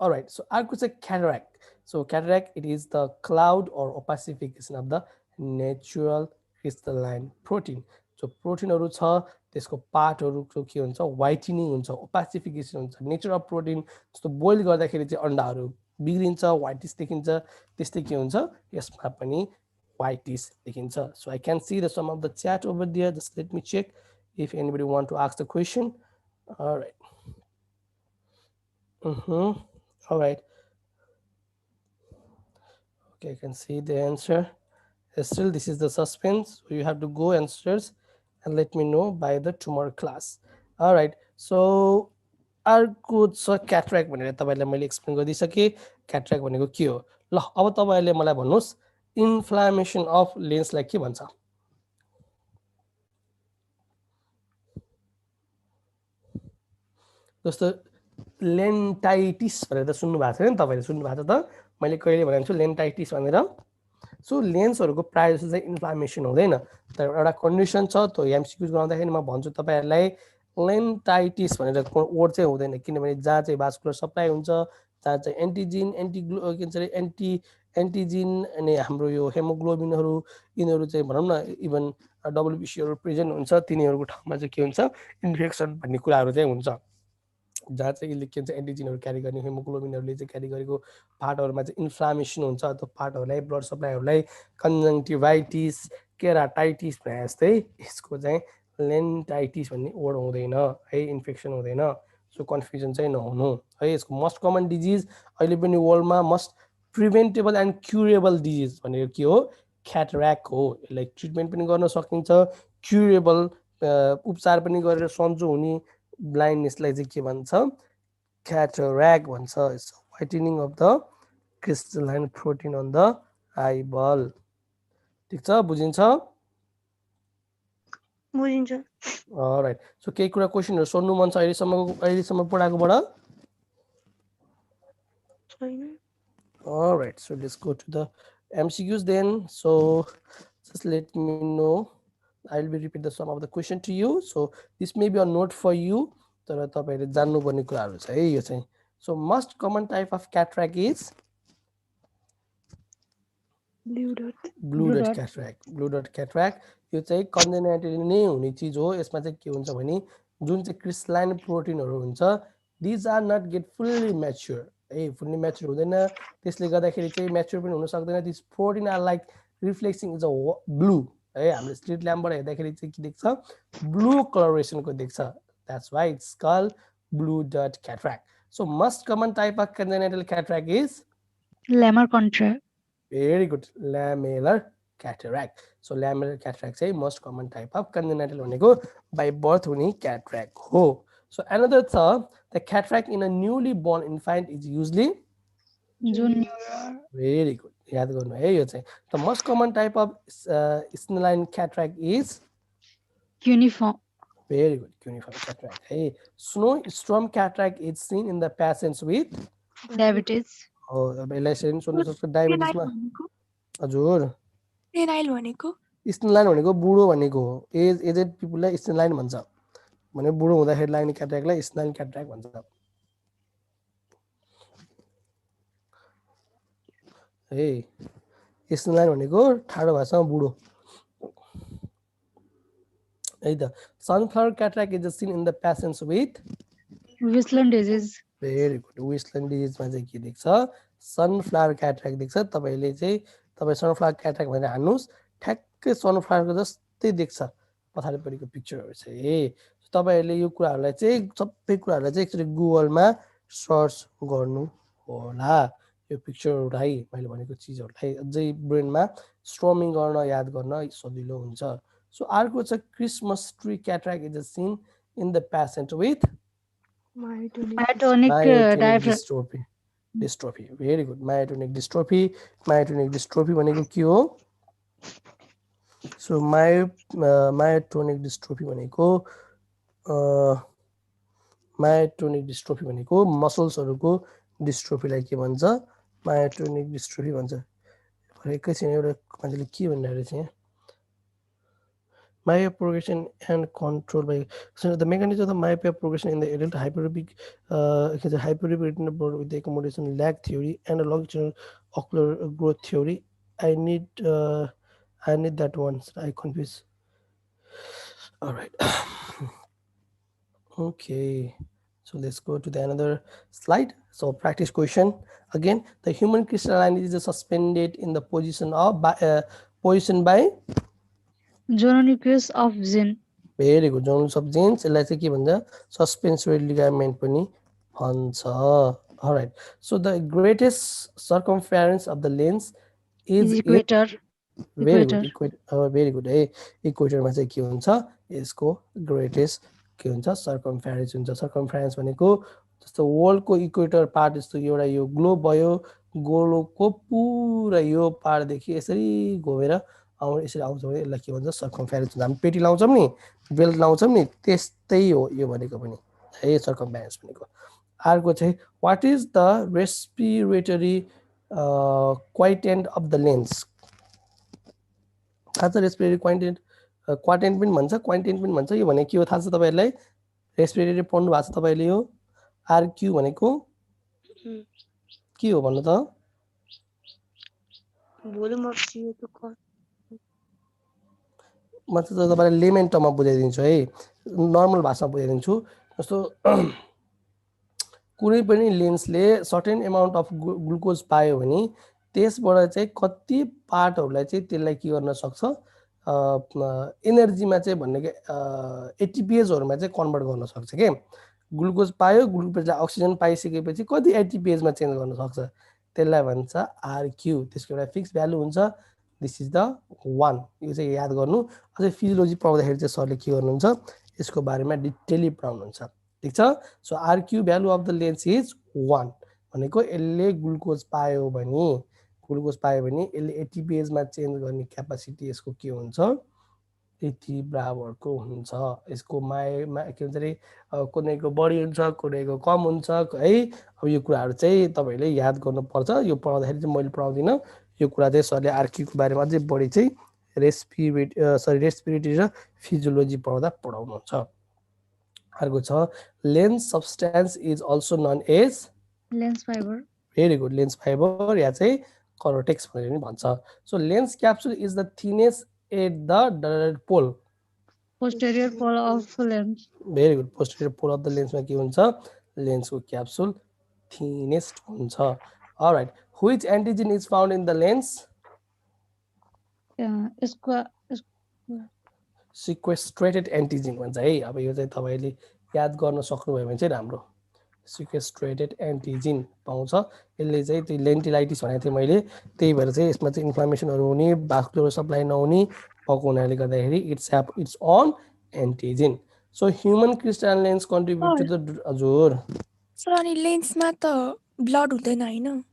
all right. So अर्को चाहिँ cataract. So cataract, it is the cloud or opacification of the natural crystalline protein. So प्रोटिनहरु छ त्यसको पार्टहरुको के हुन्छ, व्हाइटनिङ हुन्छ, ओपासिफिकेसन हुन्छ। Nature of protein जस्तो boil गर्दाखेरि चाहिँ अन्डाहरु बिग्रिन्छ, व्हाइटिस देखिन्छ, त्यस्तै के हुन्छ यसमा पनि व्हाइटिस देखिन्छ। So I can see the some of the chat over there. Just let me check if anybody want to ask the question. All right. All right. Okay, I can see the answer. Still, this is the suspense. So you have to go answers and let me know by the tomorrow class. All right. So अर्को छ cataract भनेर तपाईलाई मैले explain गरिदिसके। Cataract भनेको के हो, ल अब तपाईले मलाई भन्नुस् इन्फ्लामेसन अफ लेन्सलाई के भन्छ। जस्तो लेन्टाइटिस भनेर त सुन्नु भएको छैन नि तपाईले, सुन्नु भएको छ त, मैले कहिले भनेको छु लेन्टाइटिस भनेर। सो लेन्सहरुको प्राय जस्तो चाहिँ इन्फ्लामेसन हुँदैन, तर एउटा कन्डिसन छ, त्यो एमसीक्यूज गराउँदाखेरि म भन्छु तपाईहरुलाई लेन्टाइटिस भनेर वर्ड चाहिँ हुँदैन, किनभने जहाँ चाहिँ भास्कुलर सप्लाई हुन्छ, जहाँ चाहिँ एन्टिजिन एन्टिजिन अनि हाम्रो यो हेमोग्लोबिनहरु यिनीहरु चाहिँ भनौं न इभन डब्ल्युबीसीहरु प्रेजेन्ट हुन्छ, तिनीहरुको ठाउँमा चाहिँ के हुन्छ, इन्फेक्सन भन्ने कुराहरु चाहिँ हुन्छ। जहाँ चाहिँ यसले के भन्छ एन्टिजिनहरु क्यारी गर्ने, हेमोग्लोबिनहरुले चाहिँ क्यारी गरेको पार्टहरुमा चाहिँ इन्फ्लामेसन हुन्छ, त्यो पार्टहरुलाई ब्लड सप्लाईहरुलाई कन्जङ्टिभाइटिस, केराटाइटिस भने जस्तै यसको चाहिँ लेन्टाइटिस भन्ने वर्ड हुँदैन है, इन्फेक्सन हुँदैन। सो कन्फ्युजन चाहिँ नहुनु है। यसको मोस्ट कमन डिजिज अहिले पनि वर्ल्डमा most preventable and curable disease भनेको के हो, क्याटरेक्ट हो। यसलाई ट्रिटमेन्ट पनि गर्न सकिन्छ, क्युरेबल उपचार पनि गरेर सन्चो हुने ब्लाइन्डनेसलाई चाहिँ के भन्छ, क्याटरेक्ट भन्छ। Whitening of the crystalline protein on the eyeball. ठीक छ, बुझिन्छ? बुझिन्छ। अलराइट। सो केही कुरा क्वेशनहरु सोध्नु मन छ अहिलेसम्म पढाएकोबाट? छैन। Alright, so let's go to the MCQs then. So just let me know. I'll be repeat the some of the question to you. So this may be a note for you. तर तपाईहरुले जान्नु पर्ने कुराहरु छ है यो चाहिँ। So most common type of cataract is Blue dot blue dot cataract. Blue dot cataract. यो चाहिँ कन्जेनाइटली नै हुने चिज हो यसमा चाहिँ के हुन्छ भने जुन चाहिँ क्रिस्टलाइन प्रोटिनहरू हुन्छ these are not get fully mature है फुल्ली म्याच्योर हुँदैन त्यसले गर्दाखेरि चाहिँ म्याच्योर पनि हुन सक्दैन this protein are like reflecting is a blue है हामीले स्ट्रिट ल्याम्पबाट हेर्दाखेरि चाहिँ के देख्छ ब्लू कलरेसनको देख्छ that's why it's called blue dot cataract so most common type of congenital cataract is Lamar contract. very good lamellar cataract so lamellar cataract चाहिँ most common type of congenital भनेको by birth हुने cataract हो so another छ the cataract in a newly born infant is usually Junior. very good याद गर्नु है यो चाहिँ the most common type of snelline cataract is Uniform. very good cuneiform cataract है snowstorm cataract is seen in the patients with Diabetes. हो अब यसलाई चाहिँ सुन्नु सक्छ डायबिटिसमा हजुर सेनाइल भनेको स्टेनलाइन भनेको बुढो भनेको हो एजेड पिपुललाई स्टेनलाइन भन्छ भने बुढो हुँदाखेरि लाग्ने क्याट्र्याक्टलाई स्टेनलाइन क्याट्र्याक्ट भन्छ है स्टेनलाइन भनेको ठाडो भाषामा बुढो है त sunflower cataract is seen in the patients with Whistling disease. Very good western डिजिजमा चाहिँ के देख्छ सनफ्लावर क्याट्र्याक्ट देख्छ तपाईँले चाहिँ तपाईँ सनफ्लावर क्याट्र्याक्ट भनेर हान्नुहोस् ठ्याक्कै सनफ्लावरको जस्तै देख्छ पछाडि परेको पिक्चरहरू चाहिँ है तपाईँहरूले यो कुराहरूलाई चाहिँ सबै कुराहरूलाई चाहिँ एकचोटि गुगलमा सर्च गर्नु होला यो पिक्चरहरूलाई मैले भनेको चिजहरूलाई अझै ब्रेनमा स्ट्रमिङ गर्न याद गर्न सजिलो हुन्छ सो अर्को छ Christmas tree cataract is seen in the patient with Myotonic dystrophy dystrophy very good myotonic dystrophy भनेको के हो सो myotonic dystrophy भनेको मसल्सहरुको डिस्ट्रोफीलाई के भन्छ myotonic dystrophy भन्छ एकैछिन एउटा मान्छेले के भनिरहेको छ यहाँ myopia progression and control by so the mechanism of the myopia progression in the adult hyperopic hyperopic retinal blood with the accommodation lag theory and a longitudinal ocular growth theory I need that one so I confuse all right okay so let's go to the another slide so practice question again the human crystalline is suspended in the position by Zononucleus of gene. Very good. Zononucleus of genes. यसलाई चाहिँ के भन्छ suspensory ligament पनि भन्छ. All right. So the greatest circumference of the lens is Equator. Very good. Very good. है equator मा चाहिँ के हुन्छ यसको greatest के हुन्छ circumference हुन्छ. Circumference भनेको जस्तो वर्ल्डको इक्वेटर पार्ट जस्तो एउटा यो ग्लोब भयो गोलोको पुरा यो पार्टदेखि यसरी घुमेर यसरी आउँछ भने यसलाई के भन्छ सर्कमफेरेन्स हुन्छ हामी पेटी लाउँछौँ नि बेल्ट लाउँछौँ नि त्यस्तै हो यो भनेको पनि है सर्कमफेरेन्स भनेको अर्को चाहिँ what is the respiratory quotient of the lens थाहा छ रेस्पिरेटरी क्वाइटेन्ट पनि भन्छ क्वाइटेन्ट पनि भन्छ यो भनेको के हो थाहा छ तपाईँहरूलाई रेस्पिरेटरी पढ्नु भएको छ तपाईँले यो आरक्यू भनेको के हो भन्नु त म चाहिँ तपाईँलाई लेमेन टर्ममा बुझाइदिन्छु है नर्मल भाषामा बुझाइदिन्छु जस्तो कुनै पनि लेन्सले सर्टेन एमाउन्ट अफ ग्लुकोज पायो भने त्यसबाट चाहिँ कति पार्टहरूलाई चाहिँ त्यसलाई के गर्न सक्छ एनर्जीमा चाहिँ भन्ने के एटिपिएजहरूमा चाहिँ कन्भर्ट गर्न सक्छ के ग्लुकोज पायो ग्लुकोजलाई अक्सिजन पाइसकेपछि कति एटिपिएजमा चेन्ज गर्न सक्छ त्यसलाई भन्छ आरक्यू त्यसको एउटा फिक्स भ्यालु हुन्छ दिस इज द 1 यो चाहिँ याद गर्नु अझै फिजियोलोजी पढ्दाखेरि चाहिँ सरले के गर्नुहुन्छ यसको बारेमा डिटेली पढाउनुहुन्छ ठीक छ so RQ value of the lens is 1 भनेको यसले ग्लुकोज पायो भने यसले एटिपिएजमा चेन्ज गर्ने क्यापासिटी यसको के हुन्छ यति बराबरको हुन्छ यसको के भन्छ रे कुनैको बढी हुन्छ कुनैको कम हुन्छ है अब यो कुराहरू चाहिँ तपाईले याद गर्नुपर्छ यो पढाउँदाखेरि चाहिँ मैले पढाउँदिन यो कुरा चाहिँ सरले आरक्यूको बारेमा अझै बढी चाहिँ रेस्पिरेटरी र फिजियोलोजी पढाउनुहुन्छ अर्को छ lens substance is also known as lens fibre very good lens fibre या चाहिँ करोटेक्स भनेर पनि भन्छ so lens capsule is the thinnest at the direct pole. Posterior pole of lens. Very good. Posterior pole of the lens मा के हुन्छ लेन्सको capsule thinnest हुन्छ. All right. Which antigen is found in the lens? Sequestrated antigen भन्छ है. अब यो चाहिँ तपाईले याद गर्न सक्नुभयो भने चाहिँ राम्रो. Sequestrated antigen पाउँछ. यसले चाहिँ त्यो लेन्टिलाइटिस भनेको थिएँ मैले. त्यही भएर चाहिँ यसमा चाहिँ इन्फ्लामेसनहरु हुने, भास्कुलर सप्लाई नहुने भएको हुनाले गर्दाखेरि it's on antigen. So human crystalline lens contribute to the हजुर. सर अनि लेन्समा त ब्लड हुँदैन हैन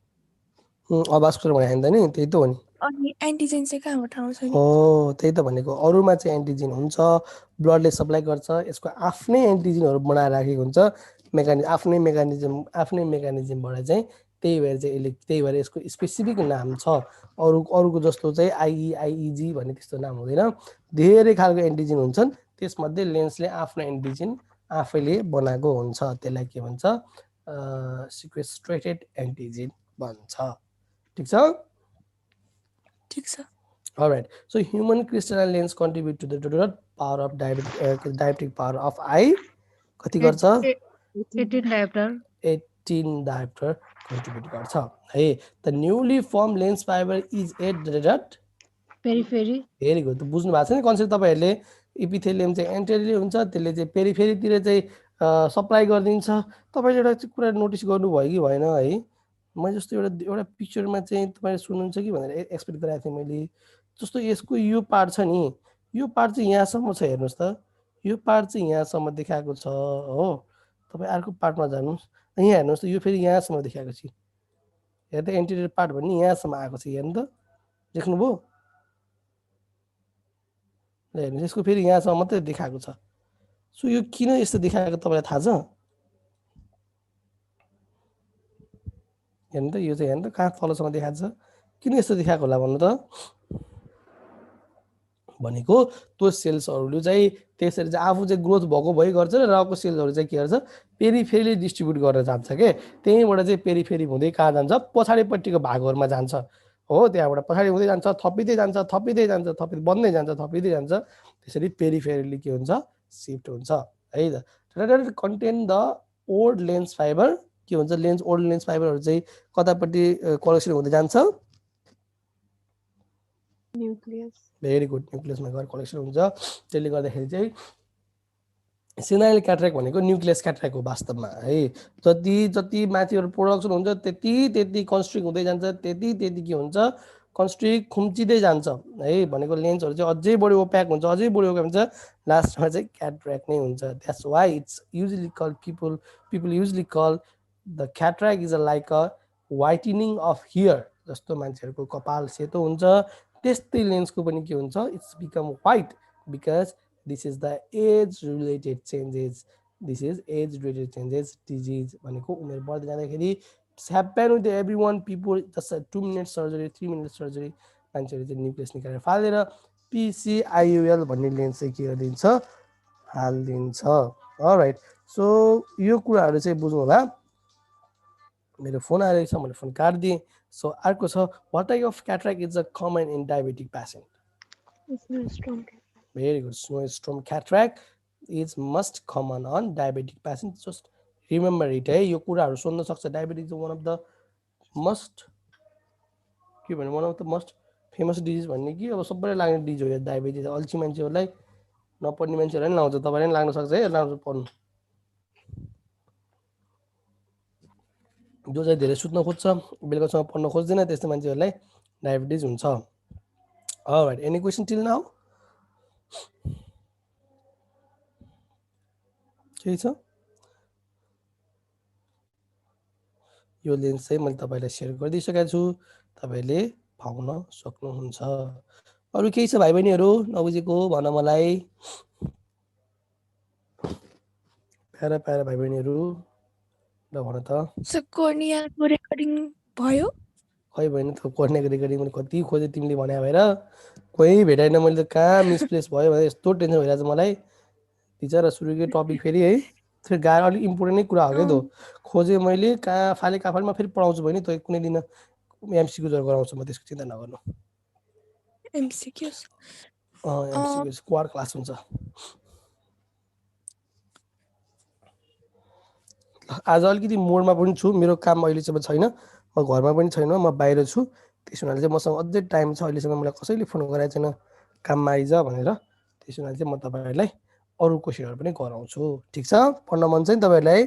अभास्कुलर भने हैन त नि त्यही त हो नि. अनि एन्टिजेन चाहिँ कहाँबाट आउँछ नि हो त्यही त भनेको अरुमा चाहिँ एन्टिजेन हुन्छ ब्लडले सप्लाई गर्छ यसको आफ्नै एन्टिजेनहरु बनाएर राखेको हुन्छ आफ्नै मेकानिजमबाट चाहिँ त्यही भएर चाहिँ यसले त्यही भएर यसको स्पेसिफिक नाम छ अरुको जस्तो चाहिँ आईजी भन्ने त्यस्तो नाम हुँदैन धेरै खालको एन्टिजेन हुन्छन् त्यसमध्ये लेन्सले आफ्नो एन्टिजेन आफैले बनाएको हुन्छ त्यसलाई के भन्छ सिक्वेस्ट्रेटेड एन्टिजेन भन्छ ठीक छ ठीक छ All right. So human crystalline lens contribute to the total power of dioptric power of eye. कति गर्छ 18 diopter. 18 diopter contribute गर्छ है. The newly formed lens fiber is at the Periphery. Very good. बुझ्नु भएको छ नि कन्सेप्ट तपाईहरुले epithelium चाहिँ एन्टेरियरली हुन्छ त्यसले चाहिँ पेरिफेरीतिर चाहिँ सप्लाई गरिदिन्छ तपाईले एउटा कुरा नोटिस गर्नुभयो कि भएन है मैले जस्तो एउटा पिक्चरमा चाहिँ तपाईले सुन्नुहुन्छ कि भनेर एक्सपेक्ट गरेको थिएँ मैले जस्तो यसको यो पार्ट छ नि यो पार्ट चाहिँ यहाँसम्म छ हेर्नुस् त यो पार्ट चाहिँ यहाँसम्म देखाएको छ हो तपाई अर्को पार्टमा जानुस् यहाँ हेर्नुस् त यो फेरि यहाँसम्म देखाएको छ हेर्दा एन्टेरियर पार्ट भन्ने यहाँसम्म आएको छ हेर्नु त देख्नुभयो ल हेर्नुस् यसको फेरि यहाँसम्म मात्रै देखाएको छ सो यो किन यस्तो देखाएको तपाईलाई थाहा छ हेर्नु त यो चाहिँ हेर्नु त कहाँ तलसम्म देखाएको छ किन यस्तो देखाएको होला भन्नु त भनेको त्यो सेल्सहरुले चाहिँ त्यसरी चाहिँ आफू चाहिँ ग्रोथ भएको भइ गर्छ र रको सेल्सहरु चाहिँ के गर्छ पेरिफेरी डिस्ट्रिब्युट गर्न जान्छ के त्यहीबाट चाहिँ पेरिफेरी हुँदै कहाँ जान्छ पछाडीपट्टिको भागहरुमा जान्छ हो त्यहाँबाट पछाडी हुँदै जान्छ थपिदै जान्छ थपिदै जान्छ थपिदै बन्दै जान्छ थपिदै जान्छ त्यसरी पेरिफेरली के हुन्छ शिफ्ट हुन्छ है त contain the old lens fibre के हुन्छ लेन्स ओल्ड लेन्स फाइबरहरु चाहिँ कतापट्टि कलेक्सन हुँदै जान्छ न्यूक्लियस भेरी गुड न्यूक्लियसमा गएर कलेक्सन हुन्छ त्यसले गर्दाखेरि चाहिँ सेनाइल क्याट्रेक्ट भनेको न्यूक्लियस क्याट्रेक्ट हो वास्तवमा है जति जति माथिहरु प्रोडक्सन हुन्छ त्यति कन्स्ट्रिक्ट हुँदै जान्छ त्यति के हुन्छ कन्स्ट्रिक्ट खुम्चिदै जान्छ है भनेको लेन्सहरु चाहिँ अझै बढी ओप्याक हुन्छ अझै बढी ओप्याक हुन्छ लास्टमा चाहिँ क्याट्रेक्ट नै हुन्छ that's why it's usually called people usually call the cataract is like a whitening of hair जस्तो मान्छेहरुको कपाल सेतो हुन्छ त्यस्तै लेन्सको पनि के हुन्छ it's become white because this is the age related changes disease भनेको उमेर बढ्दै जाँदाखेरि it's happen with everyone people just a 2 minute surgery 3 minute surgery मान्छेहरुले चाहिँ न्यूक्लियस निकालेर फालेर PCIOL भन्ने लेन्स चाहिँ के गरिदिन्छ हाल्दिन्छ अलराइट सो यो कुराहरु चाहिँ बुझ्नु होला मेरो फोन आइरहेछ मैले फोन काट्दिए सो अर्को छ what type of cataract is a common in diabetic patient very good snowstorm cataract is most common on diabetic patients just remember it है यो कुराहरु सोध्न सक्छ diabetes one of the most के भन्नु one of the most famous disease भन्ने कि अब सबैलाई लाग्ने डिजिज हो यो डायबिटिज अल्छी मान्छेहरुलाई नपढ्ने मान्छेहरुलाई नि लाउँछ तपाईलाई नि लाग्न सक्छ है लाउँछ पढ्नु जो चाहिँ धेरै सुत्न खोज्छ बेलुकासम्म पढ्न खोज्दैन त्यस्तो मान्छेहरुलाई डायबिटिज हुन्छ all right any question till now के छ यो लेन्स चाहिँ मैले तपाईलाई शेयर गरिदिसकेको छु तपाईले पाउन सक्नुहुन्छ अरु केही छ भाइ बहिनीहरु नबुझेको भन्न मलाई प्यारा प्यारा भाइ बहिनीहरु ल भन त सो कोर्नियाको रेकर्डिङ भयो खै भएन त कोर्नियाको रेकर्डिङ मैले कति खोजे तिमीले भने भएर कोही भेटाइन मैले त कहाँ मिसप्लेस भयो भने यस्तो टेन्सन भइरहेछ मलाई बिचारा सुरुकै टपिक फेरि है फेरि गाह्रो अलिक इम्पोर्टेन्ट नै कुरा हो के त खोजे मैले कहाँ फाले काफालमा फेरि पढाउँछु भने त कुनै दिन एमसीक्यू जर गराउँछु म त्यसको चिन्ता नगर्नु एमसीक्यूज एमसिक्यू स्क्वाड क्लास हुन्छ। आज अलिकति मोडमा पनि छु, मेरो काम अहिलेसम्म छैन, म घरमा पनि छैन, म बाहिर छु। त्यसो हुनाले चाहिँ मसँग अझै टाइम छ, अहिलेसम्म मलाई कसैले फोन गराएको छैन काममा आइज भनेर। त्यसो हुनाले चाहिँ म तपाईँहरूलाई अरू क्वेसनहरू पनि गराउँछु। ठिक छ, पढ्न मन छ नि तपाईँहरूलाई?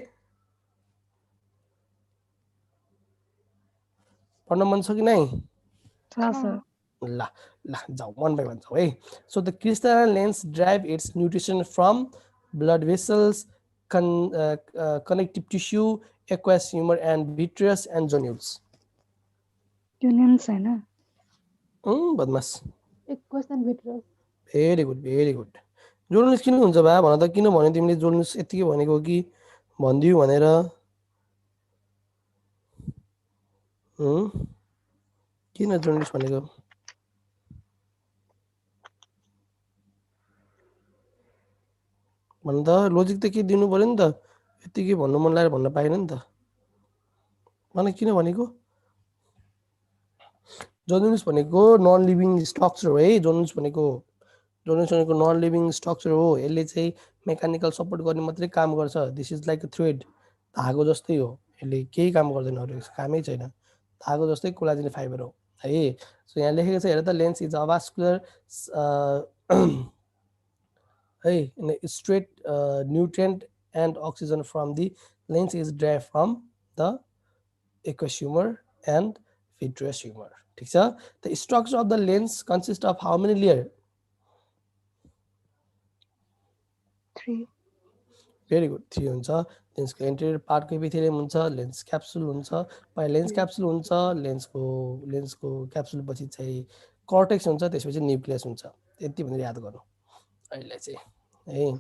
पढ्न मन छ कि नै? Yes, sir. ल ल जाऊ, मन बाई भन्छौ है। So the crystalline lens drive it's nutrition from blood vessels, connective tissue, aqueous humor, and vitreous and zonules. Unions हैन? बदमास। Aqueous and vitreous. Very good, very good. Journalist किन हुन्छ बा भन त, किन भन्यो तिमीले जोर्नलिस्ट यतिकै भनेको कि भनिदियो भनेर? किन जोर्नलिस्ट भनेको? भन त, लोजिक त के दिनु पर्यो नि त, यतिकै भन्नु मन लागेर भन्न पाएन नि त। भन किन भनेको? जोर्नलिस्ट भनेको नन लिभिङ स्ट्रक्चर हो है। जोर्नलिस्ट भनेको नन लिभिङ स्ट्रक्चर हो। यसले चाहिँ मेकानिकल सपोर्ट गर्ने मात्रै काम गर्छ। This is like a thread, धागो जस्तै हो। यसले केही काम गर्दैन, अरू कामै छैन। धागो जस्तै कोलाजेन फाइबर हो है। सो यहाँ लेखेको छ हेर त, लेन्स इज अभास्कुलर है, straight nutrient and oxygen from the lens is drive from the aqueous humor and vitreous humor. ठीक छ। The structure of the lens consist of how many layer? 3. Very good, 3 हुन्छ। लेन्सको anterior पार्टको epithelium हुन्छ, lens capsule हुन्छ, पहिला lens capsule हुन्छ, लेन्सको क्याप्सुल पछि चाहिँ कर्टेक्स हुन्छ, त्यसपछि न्युक्लियस हुन्छ। यति भनेर याद गर्नु अहिले चाहिँ है।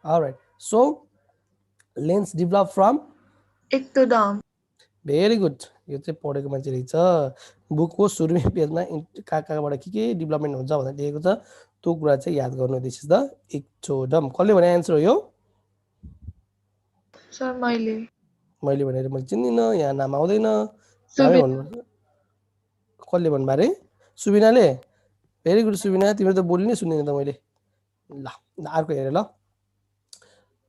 All right, so lens develop from ectoderm. Very good, यो चाहिँ पढेको मान्छे रहेछ। बुकको सुरुमै पेजमा कहाँबाट के डेभलपमेन्ट हुन्छ भनेर लेखेको छ, त्यो कुरा चाहिँ याद गर्नु। This is the ectoderm. कसले भने एन्सर हो यो? Sir, मैले भनेर मैले चिन्दिनँ, यहाँ नाम आउँदैन। सुबिना। कसले भन्नु अरे? सुबिनाले। भेरी गुड सुबिना, तिम्रो त बोली नै सुनिन त मैले। ल अर्को हेर ल।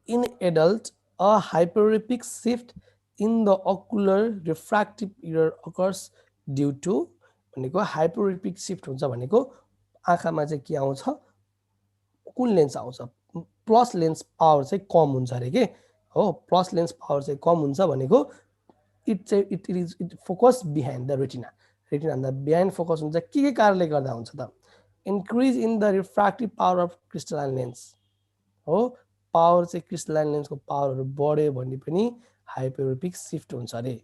In adult a hyperopic shift in the ocular refractive error occurs due to भनेको हाइपरेपिक सिफ्ट हुन्छ भनेको आँखामा चाहिँ के आउँछ, कुन लेन्स आउँछ? प्लस लेन्स पावर चाहिँ कम हुन्छ अरे के हो। प्लस लेन्स पावर चाहिँ कम हुन्छ भनेको it focus behind the retina. Retina behind focus हुन्छ। के कारणले गर्दा हुन्छ त? Increase in the refractive power of crystalline lens हो। पावर चाहिँ क्रिस्टलाइन लेन्सको पावरहरू बढ्यो भने पनि हाइपरेपिक सिफ्ट हुन्छ अरे।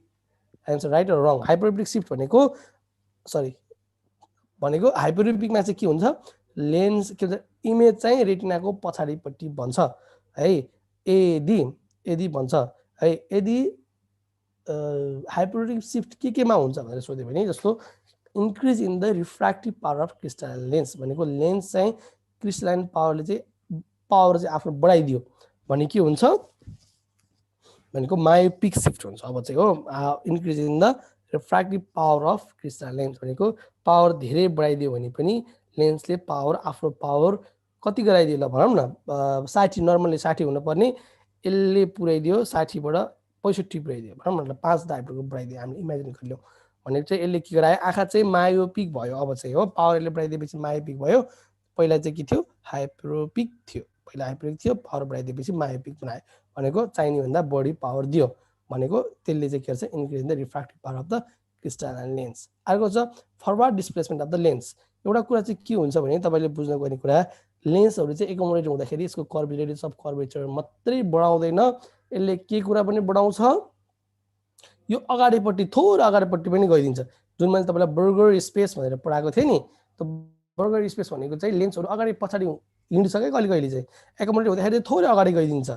Answer right or wrong? Hyperopic shift भनेको हाइपरेपिकमा चाहिँ के हुन्छ, लेन्स के भन्छ, इमेज चाहिँ रेटिनाको पछाडिपट्टि भन्छ है। यदि भन्छ है, यदि हाइपरेपिक सिफ्ट केमा हुन्छ भनेर सोध्यो भने, जस्तो increase in the refractive power of crystalline lens भनेको लेन्स चाहिँ क्रिस्टलाइन पावरले चाहिँ पावर चाहिँ आफ्नो बढाइदियो भने के हुन्छ भनेको मायोपिक सिफ्ट हुन्छ। अब चाहिँ हो increase in the refractive power of crystalline lens भनेको पावर धेरै बढाइदियो भने पनि लेन्सले पावर आफ्नो पावर कति गराइदियो ल भनौँ न, 60, नर्मली 60 हुनुपर्ने यसले पुऱ्याइदियो 60बाट 65 पुऱ्याइदियो भनौँ न, 5 डाइभरको बढाइदियो। हामीले इमेजिन गरिलियौँ भनेको चाहिँ यसले के गरायो, आँखा चाहिँ मायोपिक भयो। अब चाहिँ हो पावर यसले बढाइदिएपछि मायोपिक भयो। पहिला चाहिँ के थियो, हाइपरोपिक थियो। पहिला हाइपरोपिक थियो, पावर बढाइदिएपछि मायोपिक बनायो भनेको चाहिने भन्दा बढी पावर दियो भनेको त्यसले चाहिँ के गर्छ, increase in the refractive power of the crystalline lens. अर्को छ forward displacement of the lens. एउटा कुरा चाहिँ के हुन्छ भने तपाईँले बुझ्नुपर्ने कुरा, लेन्सहरू चाहिँ एकोमोडेट हुँदाखेरि यसको कर्भिलेटिभ अफ कर्भेचर मात्रै बढाउँदैन, यसले के कुरा पनि बढाउँछ, यो अगाडिपट्टि थोरै अगाडिपट्टि पनि गइदिन्छ। जुन मैले तपाईँलाई बर्गर स्पेस भनेर पढाएको थिएँ नि, त्यो बर्गर स्पेस भनेको चाहिँ लेन्सहरू अगाडि पछाडि हिँड्छ क्या कहिले कहिले चाहिँ, एकोमोडेट हुँदाखेरि थोरै अगाडि गइदिन्छ,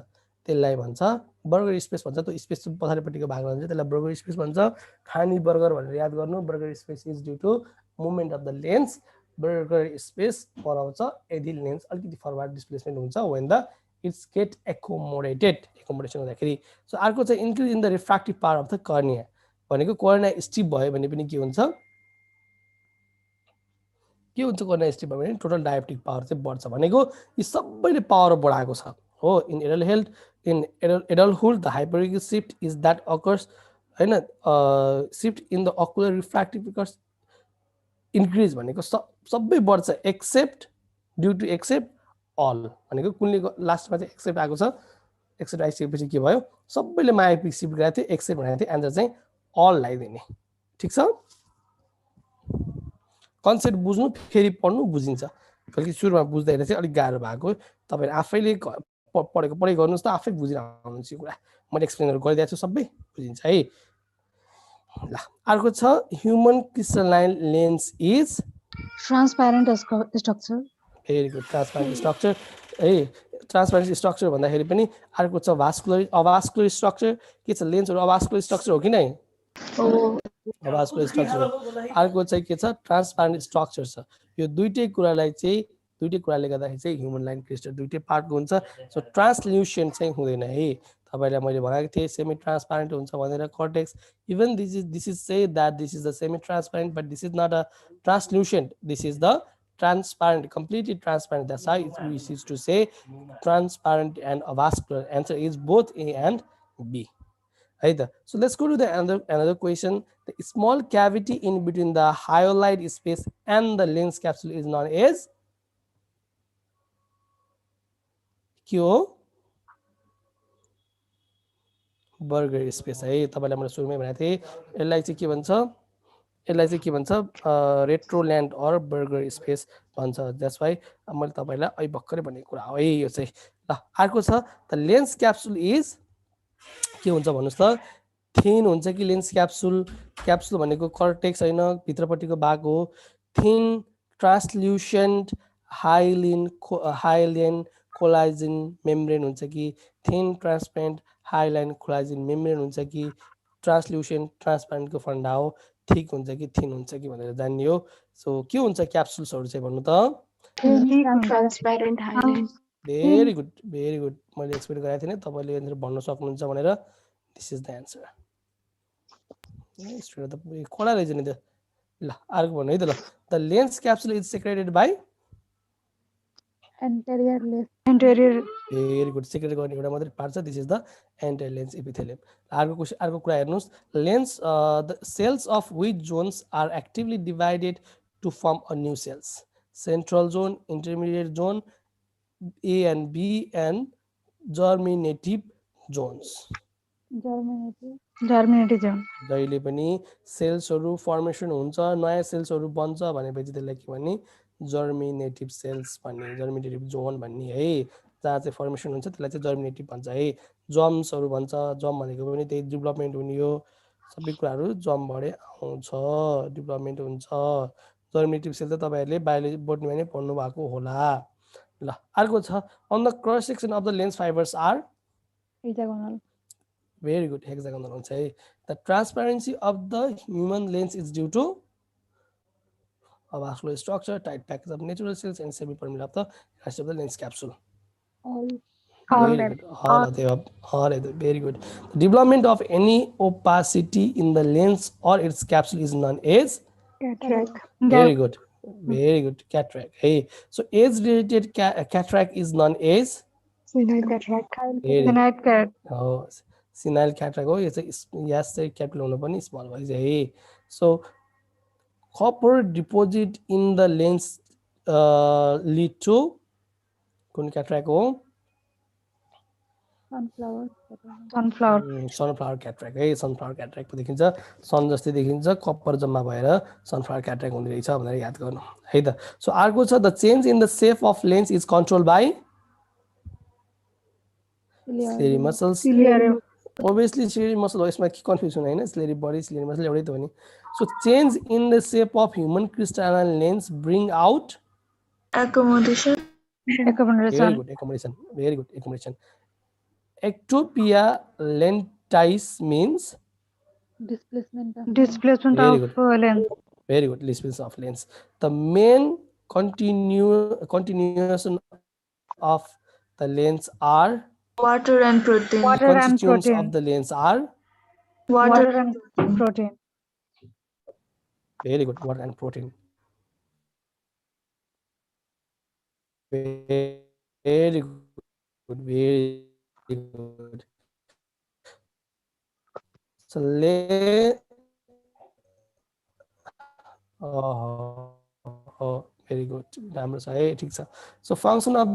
त्यसलाई भन्छ बर्गर स्पेस भन्छ। त्यो स्पेस पछाडिपट्टिको भागमा हुन्छ, त्यसलाई बर्गर स्पेस भन्छ। खानी बर्गर भनेर याद गर्नु, Berger space is due to movement of the lens. Berger space बनाउँछ यदि लेन्स अलिकति फरवर्ड डिस्प्लेसमेन्ट हुन्छ, when the its get accommodation हुँदाखेरि। सो अर्को चाहिँ increase in the refractive power of the cornea भनेको कर्निया स्टिफ भयो भने पनि के हुन्छ, के हुन्छ कर्नियल स्टिफ भने टोटल डायोप्टिक पावर चाहिँ बढ्छ भनेको यी सबैले पावर बढाएको छ हो in adulthood the hyperopic shift is that occurs हैन shift in the ocular refractive विकर्स इन्क्रिज भनेको सबै बढ्छ except due to except all भनेको कुनले लास्टमा चाहिँ एक्सेप्ट आएको छ एक्सेप्ट आइसकेपछि के भयो सबैले मायोपिक शिफ्ट गरेको थियो एक्सेप्ट भनेको थियो एन्सर चाहिँ अल लगाइदिने ठिक छ कन्सेप्ट बुझ्नु फेरि पढ्नु बुझिन्छ बल्कि सुरुमा बुझ्दाखेरि चाहिँ अलिक गाह्रो भएको तपाईहरु आफैले पढेको पढै गर्नुस् त आफै बुझिन आउनुहुन्छ यो कुरा मैले एक्सप्लेनहरु गरिदिएको छु सबै बुझिन्छ है ल अर्को छ human crystalline lens is Transparent structure. Very good transparent structure है ट्रान्सप्यारेन्ट स्ट्रक्चर भन्दाखेरि पनि अर्को छ अभास्कुलर स्ट्रक्चर के छ लेन्सहरु अभास्कुलर स्ट्रक्चर हो कि नै अभास्कुलर स्ट्रक्चर अर्को चाहिँ के छ ट्रान्सप्यारेन्ट स्ट्रक्चर छ यो दुईटै कुराले गर्दाखेरि चाहिँ ह्युमन लाइन क्रिस्टल दुईटै पार्टको हुन्छ सो ट्रान्सल्युसेन्ट चाहिँ हुँदैन है तपाईलाई मैले भनेको थिएँ सेमी ट्रान्सप्यारेन्ट हुन्छ भनेर cortex even this is say that this is the semi transparent but this is not a translucent this is the transparent, completely transparent. That's how it is to say transparent and avascular. Answer is both A and B. Either. So let's go to the another question. The small cavity in between the hyoid space and the lens capsule is known as Q. Burger space. है तपाईलाई मैले सुरुमै भनेको थिएँ यसलाई चाहिँ के भन्छ रेट्रोल्यान्ड अर बर्गर स्पेस भन्छ द्याट्स वाइ मैले तपाईलाई अहिले भर्खरै भनेको कुरा हो है यो चाहिँ ल अर्को छ द लेन्स क्याप्सुल इज के हुन्छ भन्नुस् त थिन हुन्छ कि लेन्स क्याप्सुल भनेको कर्टेक्स हैन भित्रपट्टिको भाग हो thin translucent hyaline collagen membrane हुन्छ कि thin transparent hyaline collagen membrane हुन्छ कि ट्रान्सल्युसेन्ट ट्रान्सपेरेन्टको फन्डा हो ठीक हुन्छ कि थिन हुन्छ कि भनेर जान्ने हो सो के हुन्छ क्याप्सुल्सहरु चाहिँ भन्नु त ट्रान्सप्यारेन्ट हाइलाइन भेरी गुड मैले एक्सपेक्ट गरेको थिएँ तपाईले यहाँनिर भन्न सक्नुहुन्छ भनेर this is the answer student त कडा रहेछ नि त ल अर्को भन्नु है त ल the lens capsule is secreted by Anterior very good secrete गर्ने एउटा मात्रै पार्ट छ this is the entire lens epithelium अर्को कुरा हेर्नुस् lens the cells of which zones are actively divided to form a new cells central zone intermediate zone A and B and germinative zones. Germinative zone. जहिले पनि सेल्सहरु formation हुन्छ नयाँ सेल्सहरु बन्छ भनेपछि त्यसलाई के भन्ने जर्मिनेटिभ सेल्स भन्ने जर्मिनेटिभ जोन भन्ने है जहाँ चाहिँ फर्मेसन हुन्छ त्यसलाई चाहिँ जर्मिनेटिभ भन्छ है जम्सहरु भन्छ जम भनेको पनि त्यही डेभलपमेन्ट हुने हो सबै कुराहरु जमबाटै आउँछ डेभलपमेन्ट हुन्छ जर्मिनेटिभ सेल त तपाईहरुले बायोलोजी बोटनीमा नै पढ्नु भएको होला ल अर्को छ on the cross section of the lens fibers are Hexagonal. very good hexagonal हुन्छ है the transparency of the human lens is due to avascular structure tight package of natural cells and semi-permeable of the rest of the lens capsule All of the above all of the very good the development of any opacity in the lens or its capsule is known as cataract. very good cataract hey so age related cataract is known as Senile cataract. Senile cataract. oh senile cataract हो यो चाहिँ यस चाहिँ capital हुनु पनि small भइज है so copper deposit in the lens lead to कुन cataract हो sunflower cataract है sunflower cataract को देखिन्छ सन जस्तै देखिन्छ कपर जम्मा भएर sunflower cataract हुने रहेछ भनेर याद गर्नु है त सो अर्को छ the change in the shape of lens is controlled by ciliary muscles obviously ciliary muscle हो यसमा के कन्फ्युजन हैन ciliary body ciliary muscle एउटै त हो नि so change in the shape of human crystalline lens bring out accommodation very good accommodation ectopia lentis means displacement Very of lens. very good displacement of lens the main continuation of the lens are water and protein constituents of the lens are Water and protein. very good water and protein very good, very good. So very good. राम्रो छ है, ठीक छ. So function of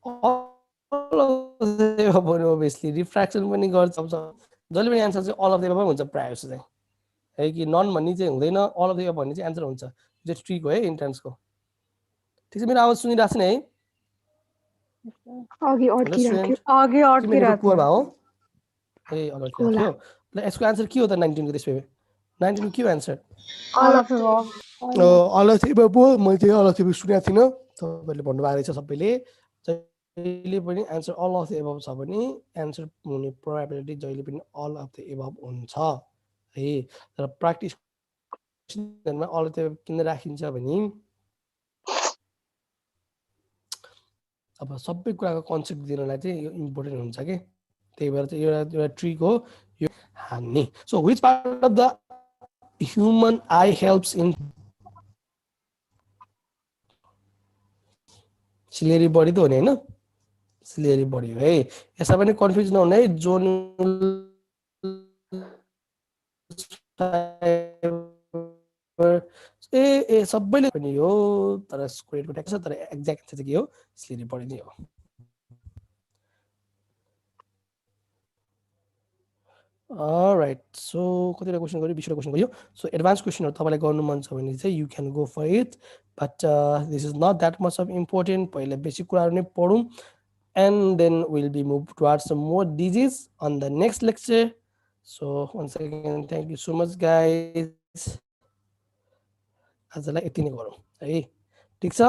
all of the above obviously refraction पनि गर्छ. जहिले पनि answer चाहिँ all of the above हुन्छ प्रायः जस्तो चाहिँ है कि नन भन्ने चाहिँ हुँदैन, all of the above भन्ने चाहिँ आन्सर हुन्छ. यो चाहिँ ट्रिक हो है इन्ट्रान्सको. ठीक छ, मेरो आवाज सुनिरहेको छ नि है? आगे अड्किरहेको थियो आगे अड्किरहेको पुवर थियो भयो ए अड्किरहेको थियो. ल यसको आन्सर के हो त 19 को त्यसपछि 19 को के हो answer? all of the above all of the above. मैले चाहिँ all of the above सुनेको थिइनँ, तपाईहरुले भन्नु भएको रहेछ सबैले. जहिले पनि answer all of the above छ भने आन्सर हुने प्रोबेबिलिटी जहिले पनि all of the above हुन्छ है. तर practice क्वेशनमा all of the above किन राखिन्छ भने अब सबै कुराको कन्सेप्ट दिनलाई चाहिँ यो इम्पोर्टेन्ट हुन्छ के. त्यही भएर चाहिँ एउटा ट्रिक हो यो हान्ने. So which part of the human eye helps in ciliary body त हो नि हैन? सिलेरी बडी हो है. यसमा पनि कन्फ्युज नहुनु है. जोन ए सबैले पनि हो तर स्क्वायरको ट्याक्स छ तर एक्ज्याक्ट आन्सर चाहिँ के हो? सिलेरी बडी नै हो. Alright, so कतिवटा क्वेशन गर्यो 20 वटा क्वेशन गर्यो. सो एडभान्स क्वेशनहरु तपाईलाई गर्नु मन छ भने चाहिँ you can go for it, but this is not that much of important. पहिला बेसिक कुराहरु नै पढौं and then we'll be moved towards some more DGs on the next lecture. So once again thank you so much guys. आजलाई यति नै गरौँ है. ठीक छ?